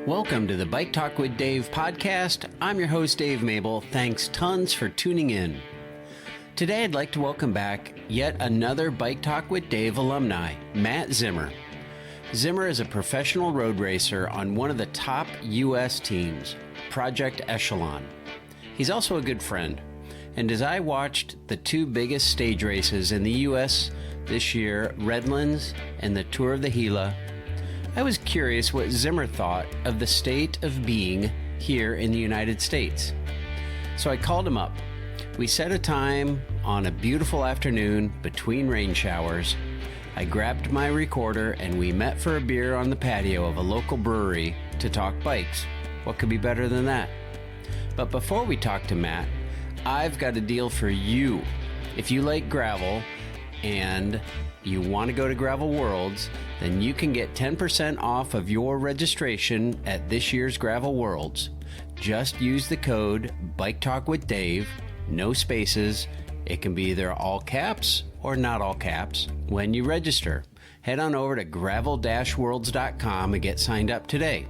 Welcome to the Bike Talk with Dave podcast. I'm your host, Dave Mabel. Thanks tons for tuning in. Today, I'd like to welcome back yet another Bike Talk with Dave alumni, Matt Zimmer. Zimmer is a professional road racer on one of the top U.S. teams, Project Echelon. He's also a good friend. And as I watched the two biggest stage races in the U.S. this year, Redlands and the Tour of the Gila, I was curious what Zimmer thought of the state of being here in the United States. So I called him up. We set a time on a beautiful afternoon between rain showers. I grabbed my recorder and we met for a beer on the patio of a local brewery to talk bikes. What could be better than that? But before we talk to Matt, I've got a deal for you. If you like gravel and you want to go to Gravel Worlds, then you can get 10% off of your registration at this year's Gravel Worlds. Just use the code BikeTalkWithDave, no spaces. It can be either all caps or not all caps when you register. Head on over to gravel-worlds.com and get signed up today.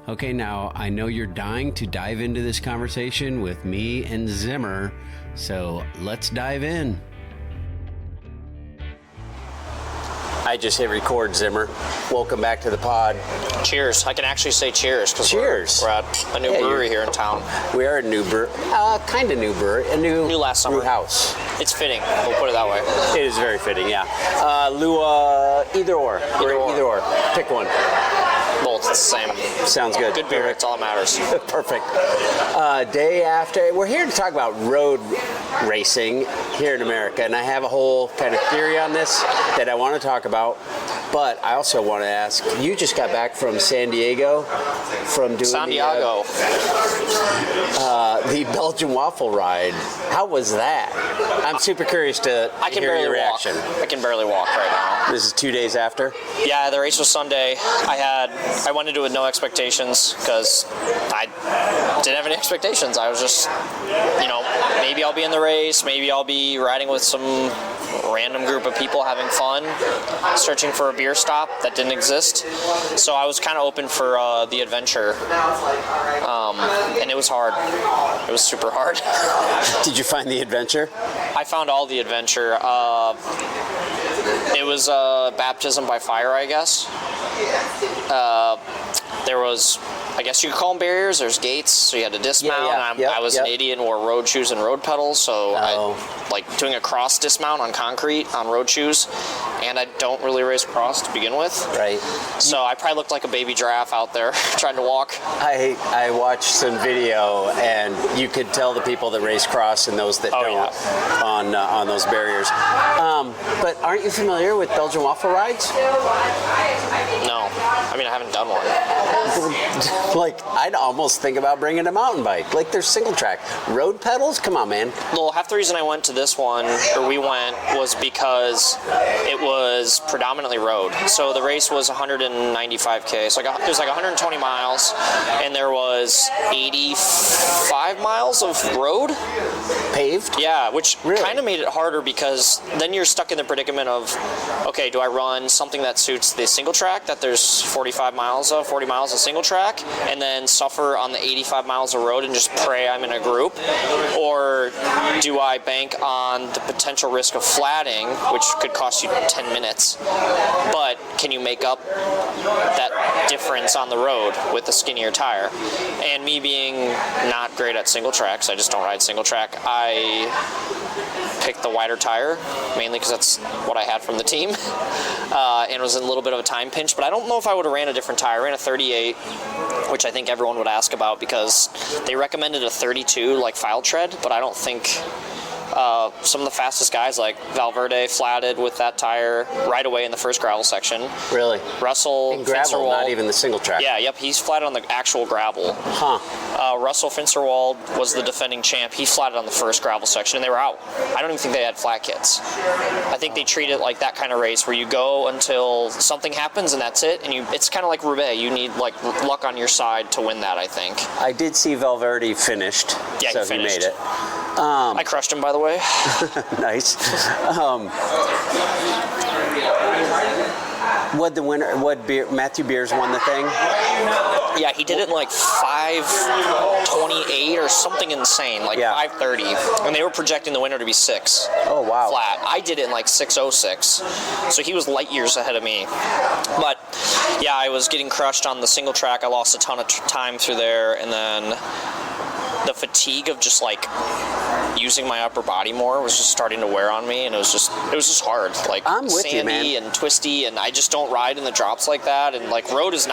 Okay, now I know you're dying to dive into this conversation with me and Zimmer, so let's dive in. I just hit record, Zimmer. Welcome back to the pod. Cheers. I can actually say cheers because cheers. We're at a new brewery here in town. We are a new brewery, kind of new brewery, a new last summer. Brew house. It's fitting. We'll put it that way. It is very fitting, yeah. Lua, either or. Either or. Pick one. Both. It's the same. Sounds good. Good beer. That's all that matters. Perfect. Day after, we're here to talk about road racing here in America, and I have a whole kind of theory on this that I want to talk about. But I also want to ask, you just got back from San Diego from doing the Belgian waffle ride. How was that? I'm super curious to hear your reaction. I can barely walk right now. This is 2 days after? Yeah, the race was Sunday. I went into it with no expectations because I didn't have any expectations. I was just, maybe I'll be in the race, maybe I'll be riding with some random group of people having fun, searching for a beer stop that didn't exist. So I was kind of open for the adventure, and it was hard. It was super hard. Did you find the adventure? I found all the adventure. It was baptism by fire, I guess. There was, I guess you could call them barriers. There's gates, so you had to dismount. I was an idiot and wore road shoes and road pedals, so I like doing a cross dismount on concrete on road shoes, and I don't really race cross to begin with. Right. So I probably looked like a baby giraffe out there trying to walk. I watched some video, and you could tell the people that race cross and those that don't on those barriers. But aren't you familiar with Belgian waffle rides? No. I mean, I haven't done one. Like, I'd almost think about bringing a mountain bike. Like, there's single track. Road pedals? Come on, man. Well, half the reason I went to this one, or we went, was because it was predominantly road. So the race was 195K. So it was like 120 miles, and there was 85 miles of road. Paved? Yeah, which kind of made it harder because then you're stuck in the predicament of, okay, do I run something that suits the single track that there's 40 miles of single track, and then suffer on the 85 miles of road and just pray I'm in a group? Or do I bank on the potential risk of flatting, which could cost you 10 minutes, but can you make up that difference on the road with a skinnier tire? And me being not great at single tracks, I just don't ride single track, I picked the wider tire, mainly because that's what I had from the team, and was in a little bit of a time pinch, but I don't know if I would have ran a different tire. I ran a 38, which I think everyone would ask about because they recommended a 32 like file tread, but I don't think some of the fastest guys like Valverde flatted with that tire right away in the first gravel section. Really? Russell in gravel, Finsterwald, not even the single track. Yeah, yep, he's flatted on the actual gravel. Russell Finsterwald was the defending champ. He flatted on the first gravel section, and they were out. I don't even think they had flat kits. I think they treat it like that kind of race where you go until something happens and that's it. And it's kind of like Roubaix. You need like luck on your side to win that, I think. I did see Valverde finished. Yeah, so he finished. He made it. I crushed him, by the way. Nice. What beer? Matthew Beers won the thing. Yeah, he did it in like 5:28 or something insane, like 5:30, and they were projecting the winner to be 6. Oh, wow. Flat. I did it in like 6:06, so he was light years ahead of me. But yeah, I was getting crushed on the single track. I lost a ton of time through there, and then the fatigue of just like using my upper body more was just starting to wear on me, and it was just hard. Like, I'm with sandy you, man. and twisty, and I just don't ride in the drops like that. And like road is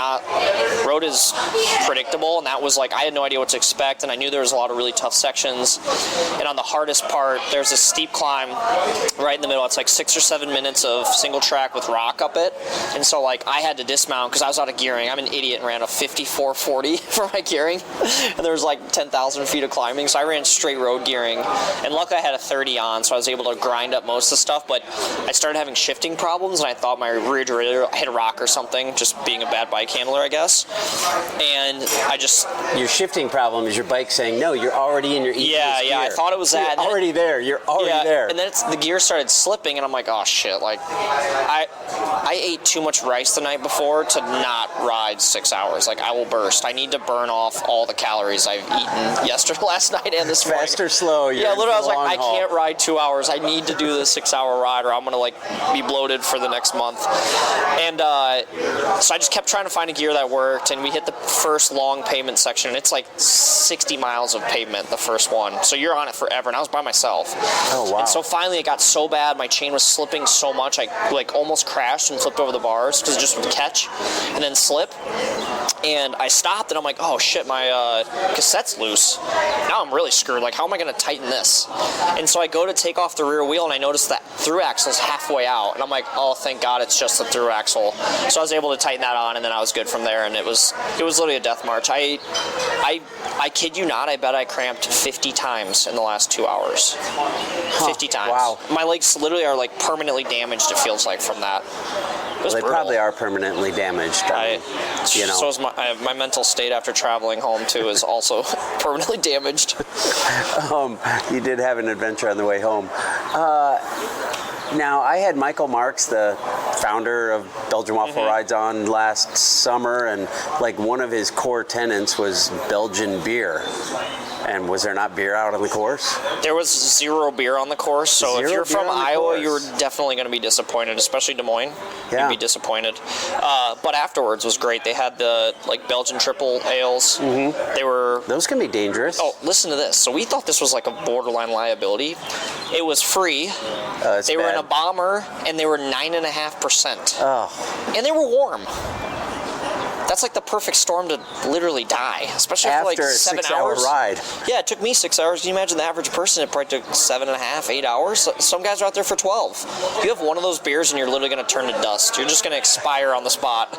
predictable, and that was like, I had no idea what to expect, and I knew there was a lot of really tough sections. And on the hardest part, there's a steep climb right in the middle. It's like 6 or 7 minutes of single track with rock up it, and so like I had to dismount because I was out of gearing. I'm an idiot and ran a 54.40 for my gearing, and there was like 10,000 feet of climbing, so I ran straight road gearing, and luckily I had a 30 on, so I was able to grind up most of the stuff. But I started having shifting problems, and I thought my rear derailleur hit a rock or something, just being a bad bike handler, I guess. And I just... Your shifting problem is your bike saying, no, you're already in your easiest gear. I thought it was that. You're already there. And then the gear started slipping, and I'm like, oh shit, like, I ate too much rice the night before to not ride 6 hours. Like, I will burst. I need to burn off all the calories I've eaten last night and this morning. Fast or slow? Literally, I was like, I can't ride 2 hours. I need to do the 6 hour ride, or I'm gonna like be bloated for the next month. And so I just kept trying to find a gear that worked, and we hit the first long pavement section, and it's like 60 miles of pavement, the first one. So you're on it forever, and I was by myself. Oh, wow. And so finally it got so bad, my chain was slipping so much, I like almost crashed and flipped over the bars because it just would catch and then slip. And I stopped, and I'm like, oh shit, my cassette's loose. Now I'm really screwed. Like, how am I going to tighten this? And so I go to take off the rear wheel, and I notice that through axle's halfway out. And I'm like, oh, thank God it's just the through axle. So I was able to tighten that on, and then I was good from there. And it was literally a death march. I kid you not, I bet I cramped 50 times in the last 2 hours. 50 times. Wow. My legs literally are like permanently damaged, it feels like, from that. Well, they probably are permanently damaged. So is my mental state after traveling home too is also permanently damaged. You did have an adventure on the way home. Now, I had Michael Marks, the founder of Belgian Waffle Rides, on last summer, and like one of his core tenets was Belgian beer. And was there not beer out on the course? There was 0 beer on the course, so if you're from Iowa, you were definitely going to be disappointed, especially Des Moines. Yeah. You'd be disappointed. But afterwards was great. They had the like Belgian triple ales. They were... Those can be dangerous. Oh, listen to this. So we thought this was like a borderline liability. It was free. They were in a bomber, and they were 9.5%. Oh. And they were warm. That's like the perfect storm to literally die, especially after like 7 hours. After a 6-hour ride. Yeah, it took me 6 hours. Can you imagine the average person? It probably took 7.5, 8 hours. Some guys are out there for 12. You have one of those beers, and you're literally going to turn to dust. You're just going to expire on the spot.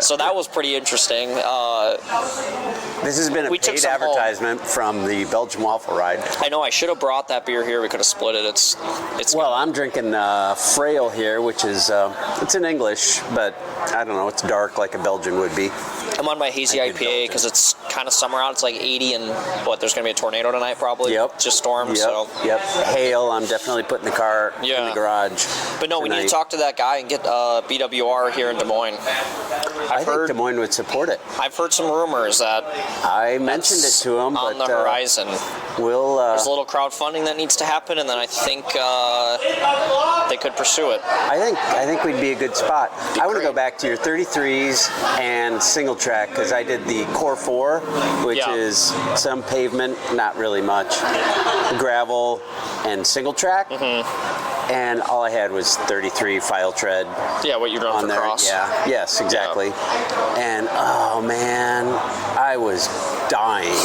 So that was pretty interesting. This has been a paid advertisement from the Belgian Waffle Ride. I know. I should have brought that beer here. We could have split it. It's. Well, I'm drinking Frail here, which is it's in English, but I don't know. It's dark like a Belgian would be. I'm on my hazy IPA because it's kind of summer out. It's like 80, and there's going to be a tornado tonight probably. Yep. Just storms. Yep. Hail. I'm definitely putting the car in the garage. But no, we need to talk to that guy and get BWR here in Des Moines. I think Des Moines would support it. I've heard some rumors that I mentioned it to him, on the horizon. There's a little crowdfunding that needs to happen, and then I think they could pursue it. I think we'd be a good spot. I want to go back to your 33s and single track, because I did the Core 4, which is some pavement, not really much, gravel, and single track. And all I had was 33 file tread. Yeah, what you're running for cross. Yeah. Yes, exactly. Yeah. And oh man, I was dying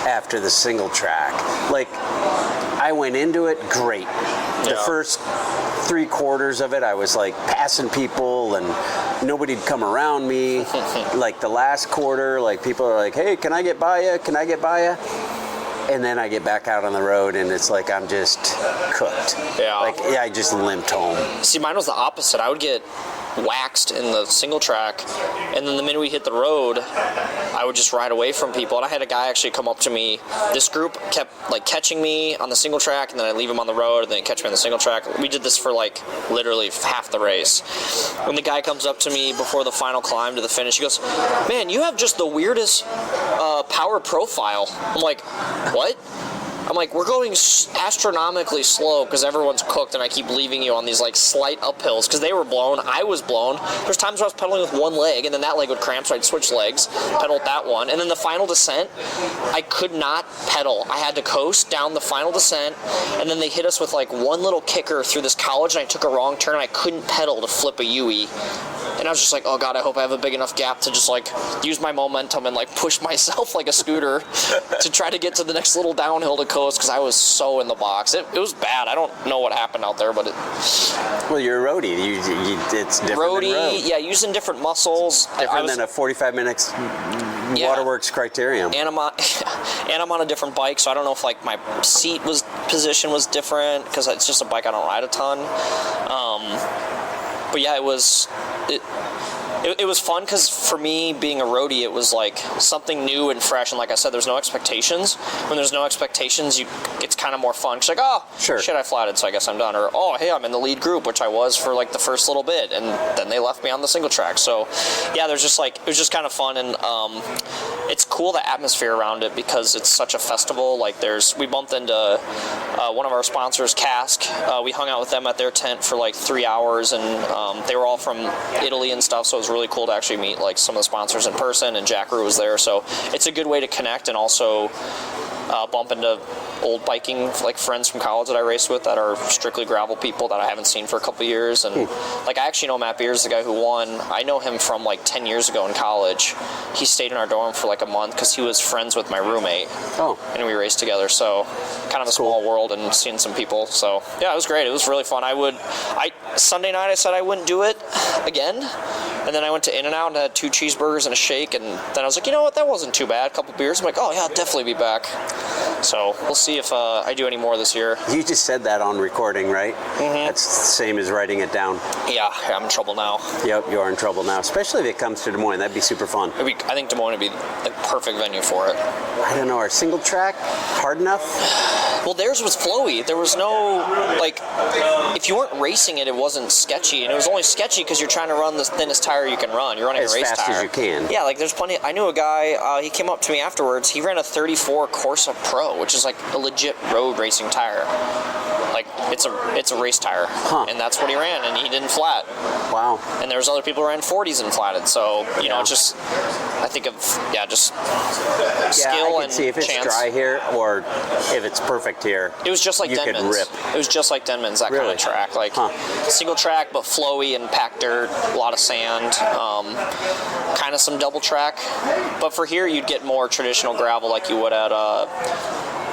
after the single track. Like, I went into it great. The first 3/4 of it, I was like passing people, and nobody'd come around me. Like the last quarter, like people are like, "Hey, can I get by you? Can I get by you?" And then I get back out on the road, and it's like I'm just cooked. Yeah. Like, I just limped home. See, mine was the opposite. I would get waxed in the single track, and then the minute we hit the road, I would just ride away from people. And I had a guy actually come up to me. This group kept like catching me on the single track, and then I'd leave him on the road, and then he'd catch me on the single track. We did this for like literally half the race. When the guy comes up to me before the final climb to the finish, he goes, "Man, you have just the weirdest power profile." I'm like, "What?" I'm like, "We're going astronomically slow because everyone's cooked, and I keep leaving you on these like slight uphills," because they were blown. I was blown. There's times where I was pedaling with one leg, and then that leg would cramp, so I'd switch legs, pedal with that one, and then the final descent, I could not pedal. I had to coast down the final descent, and then they hit us with like one little kicker through this college, and I took a wrong turn, and I couldn't pedal to flip a UE. And I was just like, oh God, I hope I have a big enough gap to just like use my momentum and like push myself like a scooter to try to get to the next little downhill to coast, because I was so in the box. It was bad. I don't know what happened out there, but Well, you're a roadie. It's different roadie, than road. yeah, using different muscles. Different than a 45 minutes waterworks criterium. And I'm on a different bike, so I don't know if like my seat position was different, because it's just a bike I don't ride a ton. But yeah, it was fun, because for me, being a roadie, it was like something new and fresh, and like I said, there's no expectations. When there's no expectations, it's kind of more fun. It's like, oh, sure, shit, I flatted, so I guess I'm done. Or, oh, hey, I'm in the lead group, which I was for like the first little bit, and then they left me on the single track. So yeah, there's just like, it was just kind of fun, and it's cool, the atmosphere around it, because it's such a festival. Like we bumped into one of our sponsors, Cask. We hung out with them at their tent for like 3 hours, and they were all from Italy and stuff, so it was really cool to actually meet like some of the sponsors in person, and Jack Rue was there, so it's a good way to connect, and also bump into old biking like friends from college that I raced with that are strictly gravel people that I haven't seen for a couple of years. And like, I actually know Matt Beers, the guy who won. I know him from like 10 years ago in college. He stayed in our dorm for like a month because he was friends with my roommate. Oh. And we raced together, so kind of a small world, and seeing some people. So yeah, it was great. It was really fun. Sunday night I said I wouldn't do it again, and then I went to In-N-Out and had 2 cheeseburgers and a shake, and then I was like, you know what, that wasn't too bad. A couple beers. I'm like, oh yeah, I'll definitely be back. So we'll see if I do any more this year. You just said that on recording, right? Mm-hmm. That's the same as writing it down. Yeah, I'm in trouble now. Yep, you are in trouble now, especially if it comes to Des Moines. That'd be super fun. I think Des Moines would be the perfect venue for it. I don't know, our single track hard enough? Well, theirs was flowy. There was no, like, if you weren't racing it, it wasn't sketchy. And it was only sketchy because you're trying to run the thinnest tire you can run. You're running a race tire. As fast as you can. Yeah, like, there's plenty. I knew a guy, he came up to me afterwards. He ran a 34 Corsa Pro, which is like a legit road racing tire. Like, it's a race tire. Huh. And that's what he ran, and he didn't flat. Wow. And there was other people who ran 40s and flatted. So, you know, it's just, I think of, just skill and chance. See if it's dry here or if it's perfect here. It was just like Denman's. Could rip. It was just like Denman's, that kind of track. Like, single track, but flowy and packed dirt, a lot of sand, kind of some double track. But for here, you'd get more traditional gravel like you would at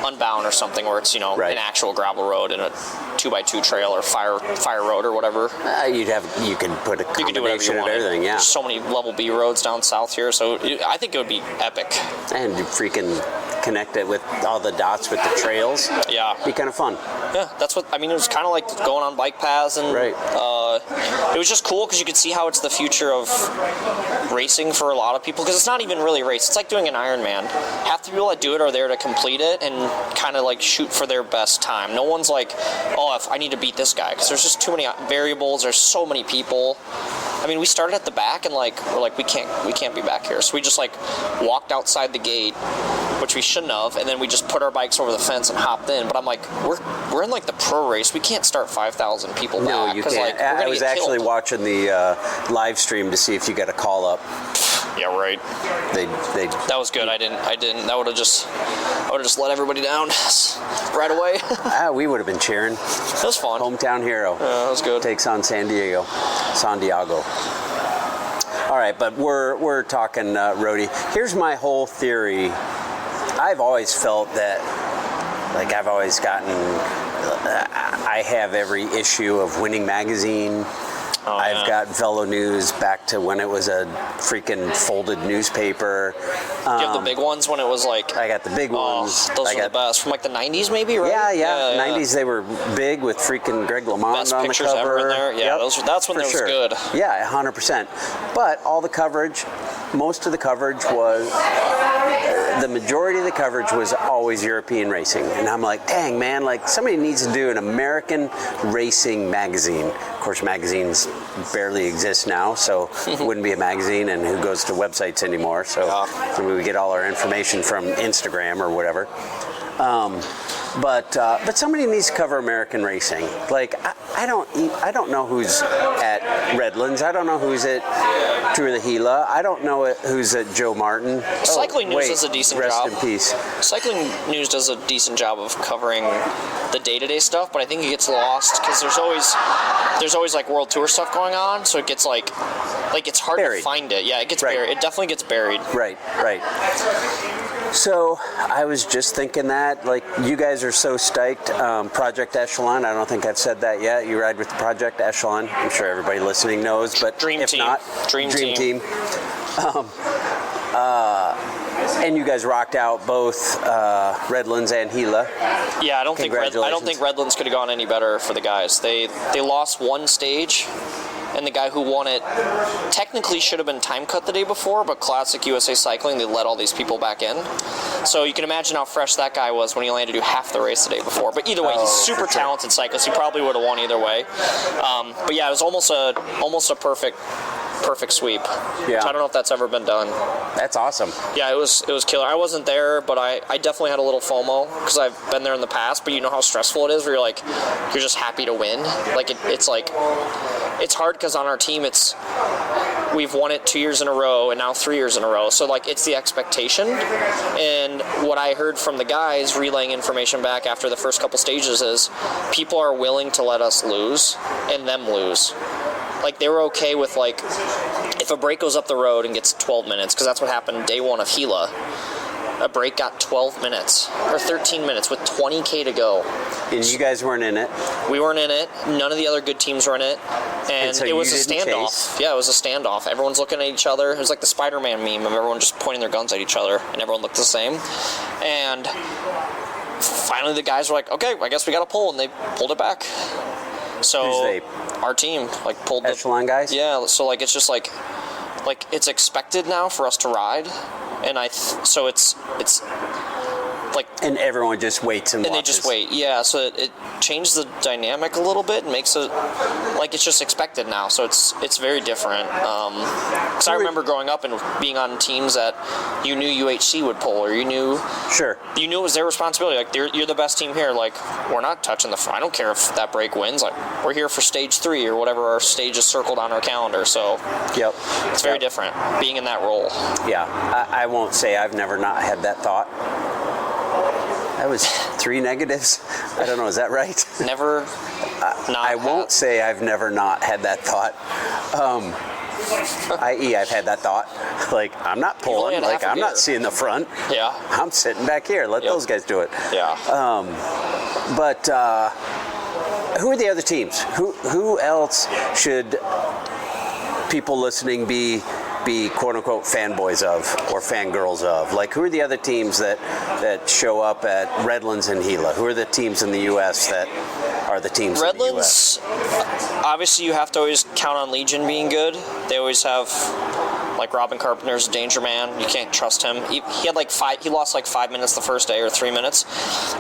Unbound or something, where it's, an actual gravel road and a 2x2 trail or fire road or whatever. You can put a combination of everything. Yeah. There's so many level B roads down south here, so I think it would be epic. And you freaking connect it with all the dots with the trails. Yeah. Be kind of fun. Yeah, that's what, it was kind of like going on bike paths, and it was just cool because you could see how it's the future of racing for a lot of people, because it's not even really a race. It's like doing an Ironman. Half the people that do it are there to complete it and kind of like shoot for their best time. No one's like, oh, if I need to beat this guy, because there's just too many variables. There's so many people. We started at the back, and we're like, we can't be back here. So we just like walked outside the gate, which we shouldn't have, and then we just put our bikes over the fence and hopped in. But I'm like, we're in like the pro race. We can't start 5,000 people back. No, you can't. I was actually watching the live stream to see if you got a call up. Yeah, right. They That was good. I didn't. I would have just let everybody down right away. We would have been cheering. That was fun. Hometown hero. Yeah, that was good. Takes on San Diego. All right, but we're talking roadie. Here's my whole theory. I've always felt that, like, I've always gotten. I have every issue of Winning Magazine. I've got Velo News back to when it was a freaking folded newspaper. Do you have the big ones when it was like... I got the big ones. Those are the best. From like the 90s maybe, right? Yeah. 90s, they were big with freaking Greg LeMond best on the pictures cover. ever in there. Yeah, that's when for it was sure. good. Yeah, 100%. But all the coverage, most of the coverage was... The majority of the coverage was always European racing. And I'm like, dang, man, like somebody needs to do an American racing magazine. Of course, magazines barely exist now, so it wouldn't be a magazine, and who goes to websites anymore? So we get all our information from Instagram or whatever. But somebody needs to cover American racing. Like I don't know who's at Redlands. I don't know who's at Tour de Gila. I don't know who's at Joe Martin. Cycling News does a decent job. Rest in peace. Cycling News does a decent job of covering the day-to-day stuff, but I think it gets lost because there's always like World Tour stuff going on, so it gets like it's hard buried. To find it. Yeah, it gets buried. It definitely gets buried. Right. So I was just thinking that, like, you guys are so stoked. Project Echelon, I don't think I've said that yet. You ride with the Project Echelon. I'm sure everybody listening knows, but Dream if team. not, Dream team. And you guys rocked out both Redlands and Gila. Yeah, I don't think Redlands could have gone any better for the guys. They lost one stage. And the guy who won it technically should have been time cut the day before, but Classic USA Cycling, they let all these people back in. So you can imagine how fresh that guy was when he only had to do half the race the day before. But either way, he's super talented cyclist. He probably would have won either way. But yeah, it was almost a perfect sweep. Yeah. I don't know if that's ever been done. That's awesome. Yeah, it was killer. I wasn't there, but I definitely had a little FOMO because I've been there in the past, but you know how stressful it is where you're just happy to win. Like it's hard because on our team we've won it 2 years in a row and now 3 years in a row. So like it's the expectation. And what I heard from the guys relaying information back after the first couple stages is people are willing to let us lose and them lose. Like they were okay with like if a break goes up the road and gets 12 minutes, because that's what happened day one of Gila. A break got 12 minutes or 13 minutes with 20K to go. And you guys weren't in it? We weren't in it. None of the other good teams were in it. And so it was a standoff. Chase. Yeah, it was a standoff. Everyone's looking at each other. It was like the Spider-Man meme of everyone just pointing their guns at each other, and everyone looked the same. And finally the guys were like, okay, I guess we got to pull, and they pulled it back. So Who's they? Our team like pulled Echelon guys? Yeah, so like it's just like it's expected now for us to ride. And so it's like... And everyone just waits and watches. they just wait, yeah. So it changed the dynamic a little bit and makes it... Like, it's just expected now, so it's very different. Because I remember growing up and being on teams that you knew UHC would pull, or you knew... Sure. You knew it was their responsibility. Like, you're the best team here. Like, we're not touching the front. I don't care if that break wins. Like, we're here for stage 3 or whatever our stage is circled on our calendar. So yep. It's very different being in that role. Yeah. I won't say I've never not had that thought. That was 3 negatives. I don't know. Is that right? Never. I won't say I've never not had that thought. I.e., I've had that thought. Like, I'm not pulling. Like, I'm not seeing the front. Yeah. I'm sitting back here. Let those guys do it. Yeah. But who are the other teams? Who else should people listening be quote-unquote fanboys of or fangirls of? Like, who are the other teams that show up at Redlands and Gila? Who are the teams in the U.S. that are the teams Redlands, in the U.S.? Obviously, you have to always count on Legion being good. They always have, like, Robin Carpenter's a danger man. You can't trust him. He had he lost like 5 minutes the first day or 3 minutes,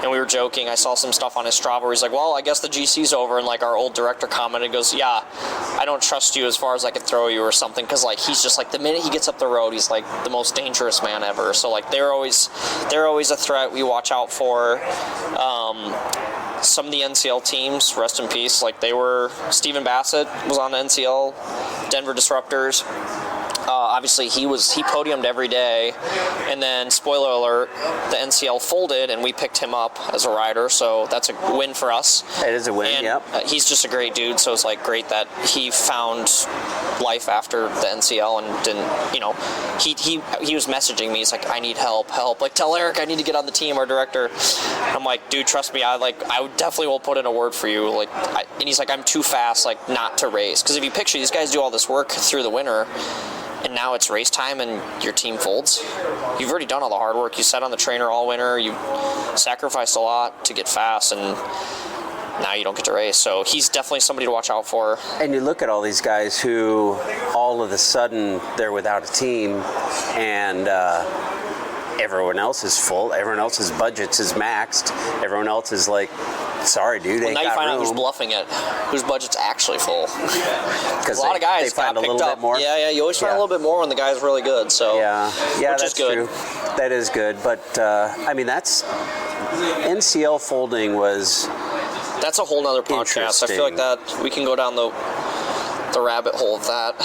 and we were joking. I saw some stuff on his Strava where he's like, well, I guess the GC's over, and like our old director commented, goes, yeah, I don't trust you as far as I could throw you or something, because like he's just like, the minute he gets up the road, he's like the most dangerous man ever. So like they're always a threat we watch out for. Some of the NCL teams, rest in peace, like Stephen Bassett was on NCL, Denver Disruptors. Obviously, he podiumed every day, and then spoiler alert, the NCL folded, and we picked him up as a rider. So that's a win for us. It is a win. And, yep. He's just a great dude. So it's like great that he found life after the NCL and didn't. He was messaging me. He's like, I need help. Like, tell Eric I need to get on the team. Our director. I'm like, dude, trust me. I definitely will put in a word for you. And he's like, I'm too fast, like, not to race. Because if you picture, these guys do all this work through the winter, and now it's race time and your team folds. You've already done all the hard work. You sat on the trainer all winter. You sacrificed a lot to get fast, and now you don't get to race. So he's definitely somebody to watch out for. And you look at all these guys who all of a sudden they're without a team, and everyone else is full. Everyone else's budgets is maxed. Everyone else is like, sorry, dude, ain't got room. Now you find out who's bluffing it, whose budget's actually full. Because a lot of guys they find got a little picked up. bit more. Yeah, you always find a little bit more when the guy's really good. So that's good. True. That is good. But that's NCL folding was. That's a whole nother podcast. I feel like that we can go down the rabbit hole of that.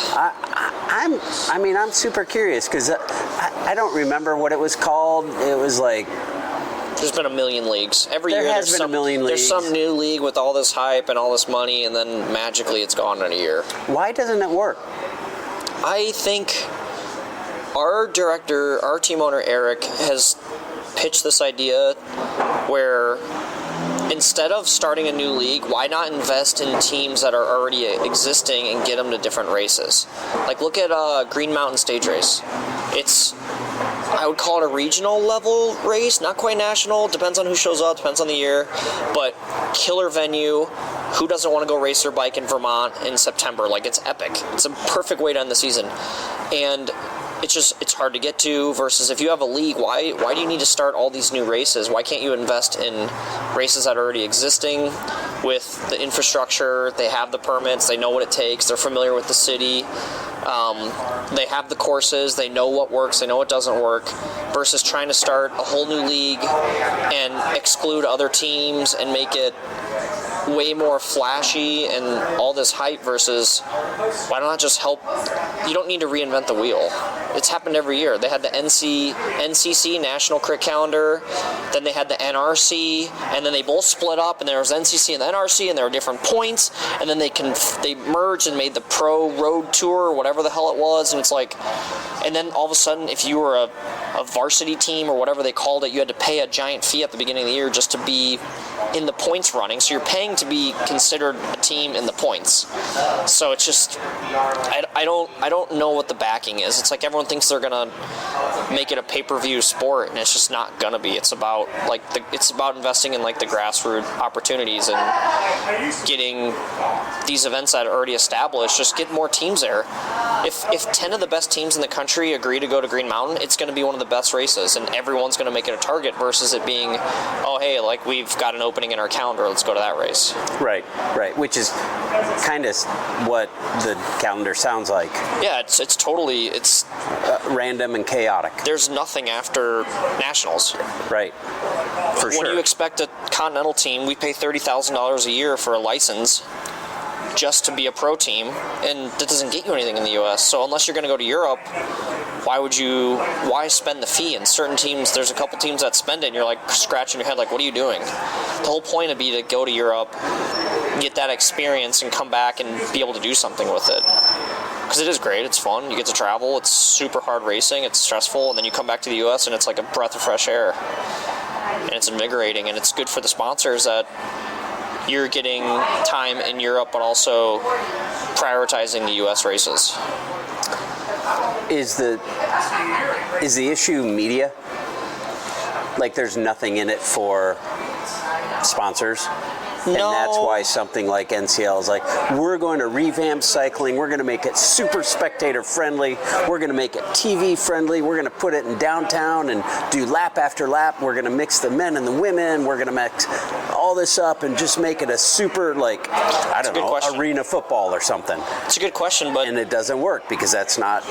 I'm super curious because I don't remember what it was called. It was like. There's been a million leagues. Every year there's a million leagues. There's some new league with all this hype and all this money, and then magically it's gone in a year. Why doesn't it work? I think our director, our team owner, Eric, has pitched this idea where instead of starting a new league, why not invest in teams that are already existing and get them to different races? Like, look at Green Mountain Stage Race. I would call it a regional level race, not quite national. Depends on who shows up, depends on the year. But killer venue. Who doesn't want to go race their bike in Vermont in September? Like, it's epic. It's a perfect way to end the season. And it's hard to get to versus if you have a league, why do you need to start all these new races? Why can't you invest in races that are already existing with the infrastructure? They have the permits, they know what it takes, they're familiar with the city, they have the courses, they know what works, they know what doesn't work, versus trying to start a whole new league and exclude other teams and make it way more flashy and all this hype versus why not just help? You don't need to reinvent the wheel. It's happened every year. They had the NCC, National Crit Calendar, then they had the NRC, and then they both split up, and there was NCC and the NRC, and there were different points, and then they merged and made the Pro Road Tour, or whatever the hell it was, and it's like, and then all of a sudden, if you were a varsity team or whatever they called it, you had to pay a giant fee at the beginning of the year just to be in the points running. So you're paying to be considered a team in the points. So it's just, I don't know what the backing is. It's like everyone thinks they're gonna make it a pay-per-view sport, and it's just not gonna be. It's about it's about investing in like the grassroots opportunities and getting these events that are already established. Just get more teams there. If 10 of the best teams in the country agree to go to Green Mountain, it's going to be one of the best races, and everyone's going to make it a target versus it being, oh, hey, like we've got an opening in our calendar, let's go to that race. Right, which is kind of what the calendar sounds like. Yeah, it's totally, random and chaotic. There's nothing after nationals. Right, for sure. When you expect a continental team, we pay $30,000 a year for a license just to be a pro team, and that doesn't get you anything in the U.S. So unless you're going to go to Europe, why spend the fee? And certain teams, there's a couple teams that spend it, and you're like scratching your head, like, what are you doing? The whole point would be to go to Europe, get that experience, and come back and be able to do something with it. Because it is great, it's fun, you get to travel, it's super hard racing, it's stressful, and then you come back to the U.S. and it's like a breath of fresh air. And it's invigorating, and it's good for the sponsors that you're getting time in Europe, but also prioritizing the U.S. races. Is the issue media? Like there's nothing in it for sponsors? No. And that's why something like NCL is like, we're going to revamp cycling, we're going to make it super spectator friendly, we're going to make it TV friendly, we're going to put it in downtown and do lap after lap, we're going to mix the men and the women, we're going to mix all this up and just make it a super, like, I don't know, arena football or something. It's a good question, but... And it doesn't work because that's not...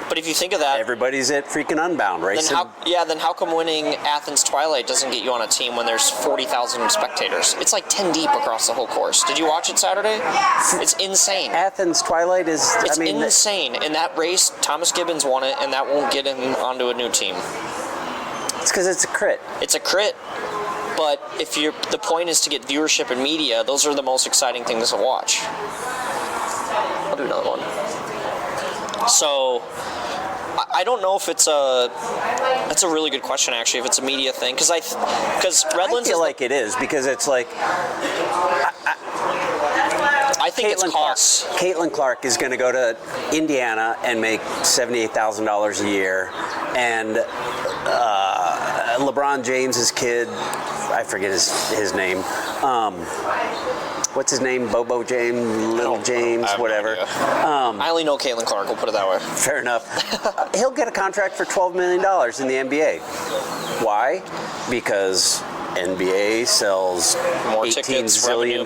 But if you think of that... Everybody's at freaking Unbound racing. Then how come winning Athens Twilight doesn't get you on a team when there's 40,000 spectators? It's like 10 deep across the whole course. Did you watch it Saturday? It's insane. Athens Twilight is... It's insane. In that race, Thomas Gibbons won it, and that won't get him onto a new team. It's because it's a crit. It's a crit. But if the point is to get viewership and media, those are the most exciting things to watch. I'll do another one. So... I don't know if it's that's a really good question, actually, if it's a media thing. Because Redlands... I feel like it is, because it's like... I think it's costs. Caitlin Clark is going to go to Indiana and make $78,000 a year. And LeBron James's kid, I forget his name. What's his name? Bobo James, Little James, whatever. No I only know Caitlin Clark, we'll put it that way. Fair enough. He'll get a contract for $12 million in the NBA. Why? Because NBA sells more $18 tickets, zillion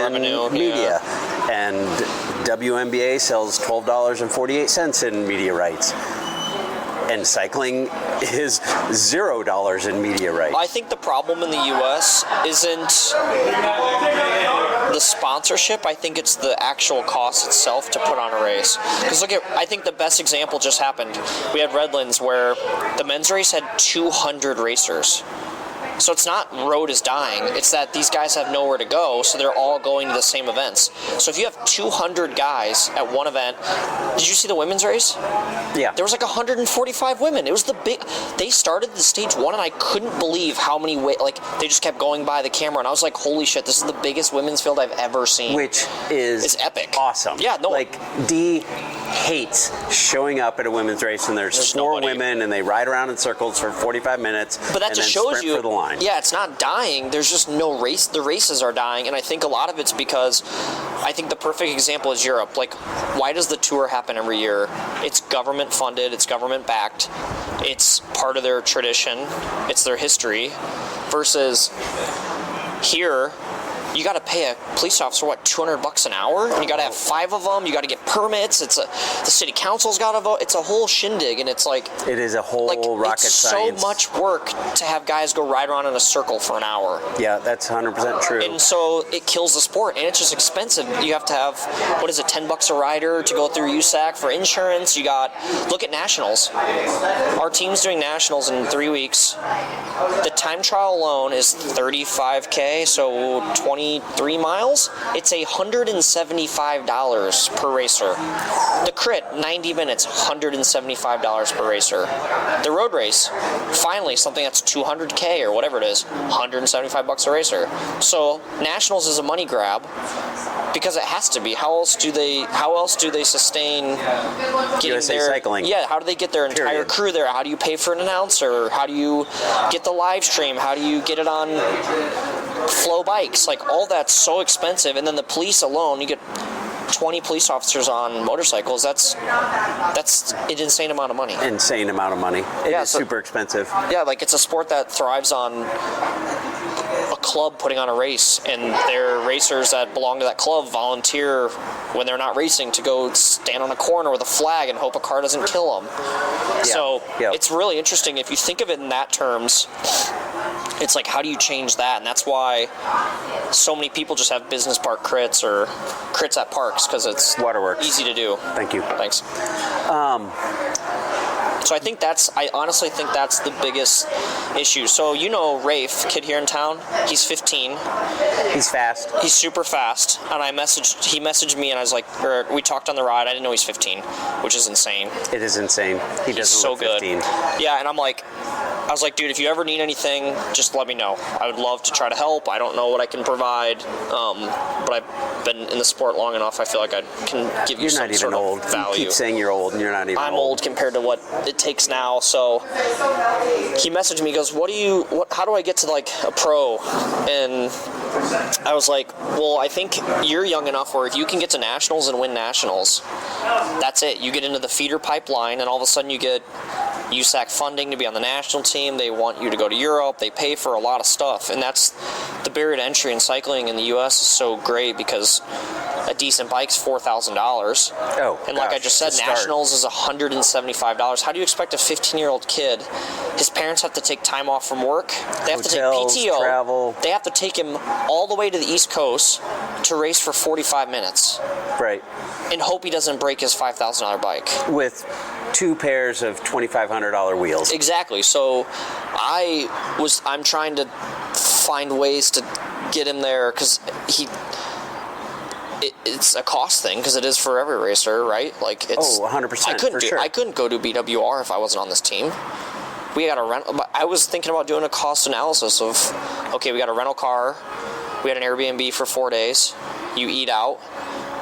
in media. Yeah. And WNBA sells $12.48 in media rights. And cycling is $0 in media rights. I think the problem in the U.S. isn't the sponsorship. I think it's the actual cost itself to put on a race. Because I think the best example just happened. We had Redlands where the men's race had 200 racers. So it's not road is dying, it's that these guys have nowhere to go, so they're all going to the same events. So if you have 200 guys at one event, did you see the women's race? Yeah. There was like 145 women. It was they started the stage one, and I couldn't believe how many, they just kept going by the camera, and I was like, holy shit, this is the biggest women's field I've ever seen. Which is... It's epic. Awesome. Yeah, no. Like, Dee hates showing up at a women's race and there's four women and they ride around in circles for 45 minutes but that and just then shows sprint you for the line. Yeah, it's not dying. There's just no race. The races are dying, and I think a lot of it's because I think the perfect example is Europe. Like, why does the tour happen every year? It's government funded, it's government backed, it's part of their tradition, it's their history, versus here you got to pay a police officer, $200 an hour? And you got to have 5 of them. You got to get permits. The city council's got to vote. It's a whole shindig, and it's like... It is a whole rocket it's science. So much work to have guys go ride around in a circle for an hour. Yeah, that's 100% true. And so it kills the sport, and it's just expensive. You have to have, $10 a rider to go through USAC for insurance. Look at nationals. Our team's doing nationals in 3 weeks. The time trial alone is $35K, so 23 miles. It's $175 per racer. The crit, 90 minutes, $175 per racer. The road race, finally something that's $200K or whatever it is, $175 a racer. So nationals is a money grab because it has to be. How else do they sustain getting USA Cycling? Yeah, how do they get their entire crew there? How do you pay for an announcer? How do you get the live stream? How do you get it on Flow bikes? Like, all that's so expensive, and then the police alone, you get 20 police officers on motorcycles. That's an insane amount of money. Insane amount of money. It is super expensive. Yeah, like, it's a sport that thrives on a club putting on a race, and their racers that belong to that club volunteer when they're not racing to go stand on a corner with a flag and hope a car doesn't kill them. Yeah. So it's really interesting if you think of it in that terms. It's like, how do you change that? And that's why so many people just have business park crits or crits at parks, because it's Waterworks. Easy to do. Thank you. Thanks. So I honestly think that's the biggest issue. So, Rafe, kid here in town, he's 15. He's fast. He's super fast. And he messaged me, and I was like, we talked on the ride. I didn't know he's 15, which is insane. It is insane. He's so look 15. Good. Yeah, and I was like, dude, if you ever need anything, just let me know. I would love to try to help. I don't know what I can provide, but I've been in the sport long enough. I feel like I can give you some sort of value. You keep saying you're old, and you're not even I'm old compared to what it takes now. So he messaged me, he goes, how do I get to like a pro? And I was like, well, I think you're young enough where if you can get to nationals and win nationals, that's it. You get into the feeder pipeline, and all of a sudden you get USAC funding to be on the national team. They want you to go to Europe. They pay for a lot of stuff. And that's the barrier to entry in cycling in the U.S. is so great because a decent bike's $4,000. Oh, and like I just said, nationals is $175. How do you expect a 15-year-old kid? His parents have to take time off from work. They have Hotels, to take PTO. travel. They have to take him all the way to the East Coast to race for 45 minutes. Right. And hope he doesn't break his $5,000 bike. With 2 pairs of $2,500 wheels. Exactly. So I'm trying to find ways to get him there because it's a cost thing because it is for every racer, right? Like it's 100%. I couldn't go to BWR if I wasn't on this team. We got a rental. I was thinking about doing a cost analysis of, okay, we got a rental car, we had an Airbnb for 4 days, you eat out,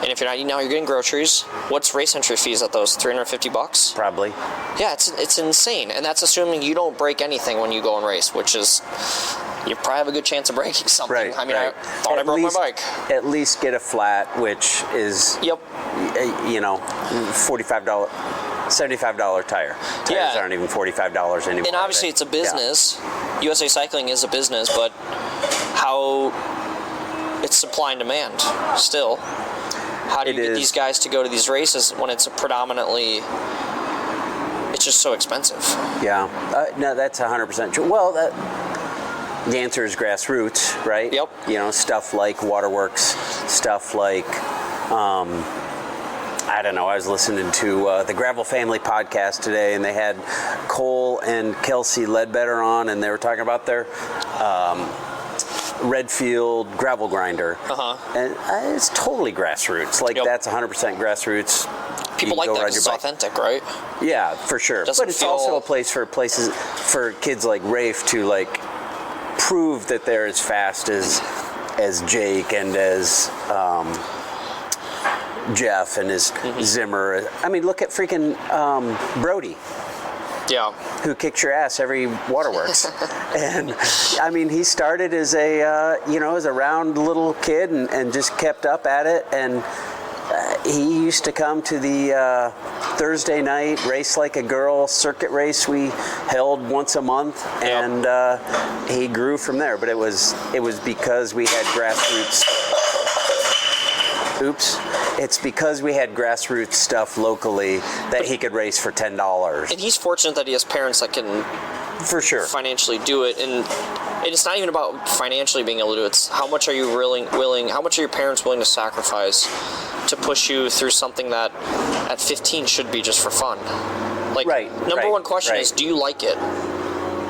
and if you're not eating out, you're getting groceries. What's race entry fees at those? $350? Probably. Yeah, it's insane, and that's assuming you don't break anything when you go and race, which is you probably have a good chance of breaking something. Right, I mean, right. I thought I broke my bike. At least get a flat, which is $45. $75 tire. Tires aren't even $45 anymore. And obviously it's a business. Yeah. USA Cycling is a business, but how it's supply and demand still. How do you get these guys to go to these races when it's it's just so expensive? Yeah. No, that's 100% true. Well, the answer is grassroots, right? Yep. Stuff like Waterworks, stuff like I don't know. I was listening to the Gravel Family podcast today, and they had Cole and Kelsey Ledbetter on, and they were talking about their Redfield gravel grinder. And it's totally grassroots. Like, that's 100% grassroots. People like that because it's authentic, right? Yeah, for sure. But it's also a place for kids like Rafe to, like, prove that they're as fast as Jake and as Jeff and his Zimmer. I mean, look at freaking Brody. Yeah. Who kicks your ass every Waterworks. And I mean, he started as a round little kid and just kept up at it. And he used to come to the Thursday night Race Like a Girl circuit race we held once a month, and he grew from there. But it was because we had grassroots. It's because we had grassroots stuff locally that he could race for $10. And he's fortunate that he has parents that can, for sure, financially do it. And it's not even about financially being able to do it. It's how much are you willing? How much are your parents willing to sacrifice to push you through something that at 15 should be just for fun? Like, number one question is, do you like it?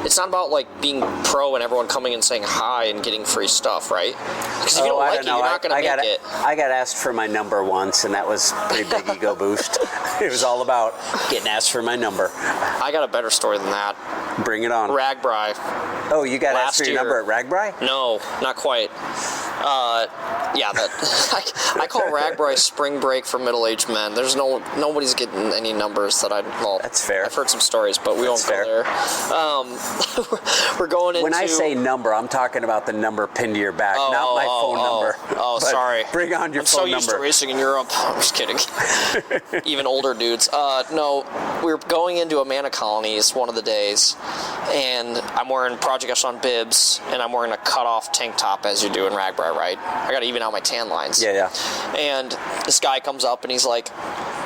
It's not about like being pro and everyone coming and saying hi and getting free stuff, right? Because if you don't like it, you're not going to make it. I got asked for my number once, and that was a pretty big ego boost. It was all about getting asked for my number. I got a better story than that. Bring it on. Ragbri. Oh, you got asked for your number at Ragbri? No, not quite. I call Ragbri spring break for middle-aged men. There's nobody's getting any numbers that that's fair. I've heard some stories, but we won't go there. We're going into... When I say number, I'm talking about the number pinned to your back, not my phone number. Oh, sorry. Bring on your phone number. I'm so used to racing in Europe. I'm just kidding. Even older dudes. No, we're going into Amana Colonies one of the days, and I'm wearing Project Echelon bibs, and I'm wearing a cut-off tank top as you do in Ragbri, right? I got to even out my tan lines. Yeah. And this guy comes up, and he's like,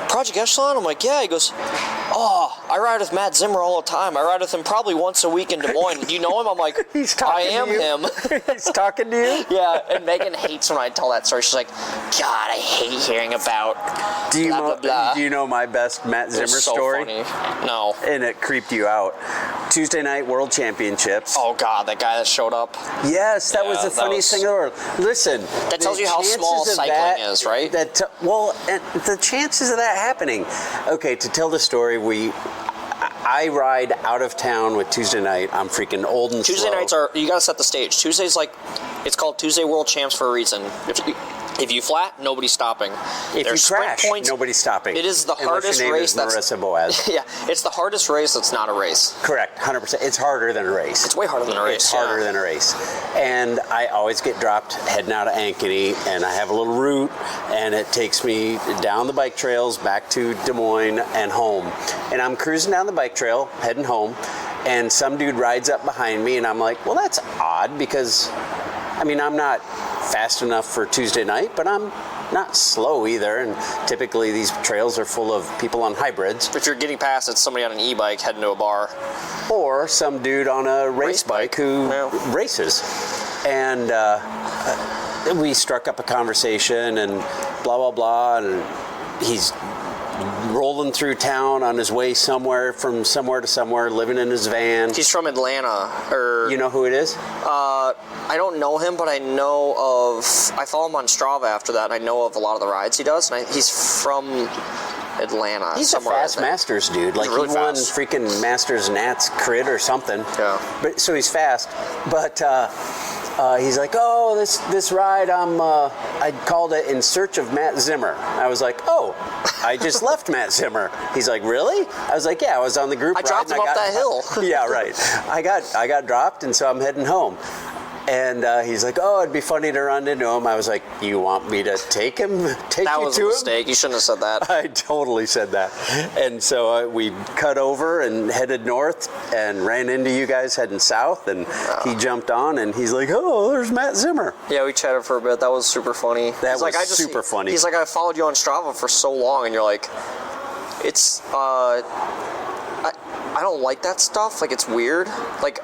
Project Echelon? I'm like, yeah. He goes, I ride with Matt Zimmer all the time. I ride with him probably once a week in Des Moines. Do you know him? I'm like, I am him. He's talking to you? Yeah, and Megan hates when I tell that story. She's like, God, I hate hearing about blah, blah, blah. Do you know my best Matt Zimmer story? Funny. No. And it creeped you out. Tuesday night World Championships. Oh, God, that guy that showed up. Yes, that was the funniest thing in the world. Listen. That tells you how small cycling is, right? And the chances of that happening. Okay, to tell the story, I ride out of town with Tuesday night. I'm freaking old and Tuesday slow. nights you gotta set the stage. Tuesday's like, it's called Tuesday World Champs for a reason. If you flat, nobody's stopping. If There's you crash, points, nobody's stopping. It is the Unless hardest your name race is Marissa Boaz. Yeah, it's the hardest race that's not a race. Correct, 100%. It's harder than a race. It's way harder than a race. It's harder than a race. And I always get dropped heading out of Ankeny, and I have a little route, and it takes me down the bike trails back to Des Moines and home. And I'm cruising down the bike trail, heading home, and some dude rides up behind me, and I'm like, well, that's odd, because, I mean, I'm not fast enough for Tuesday night, but I'm not slow either, and typically these trails are full of people on hybrids. If you're getting past, it's somebody on an e-bike heading to a bar. Or some dude on a race bike who races. And we struck up a conversation and blah, blah, blah, and he's rolling through town on his way somewhere from somewhere to somewhere, living in his van. He's from Atlanta, or... You know who it is? I don't know him, but I follow him on Strava after that, and I know of a lot of the rides he does, and he's from Atlanta. He's a fast Masters dude. Like, really he won freaking Masters Nats crit or something. Yeah. But so he's fast. But he's like, oh, this ride, I called it In Search of Matt Zimmer. I was like, oh, I just left Matt Zimmer. He's like, really? I was like, yeah, I was on the group ride. I dropped him up that hill. Yeah, right. I got dropped, and so I'm heading home. And he's like, oh, it'd be funny to run into him. I was like, you want me to take him? That was a mistake. You shouldn't have said that. I totally said that. And so we cut over and headed north and ran into you guys heading south. And he jumped on, and he's like, oh, there's Matt Zimmer. Yeah, we chatted for a bit. That was super funny. That was super funny. He's like, I followed you on Strava for so long. And you're like, it's, I don't like that stuff. Like, it's weird. Like,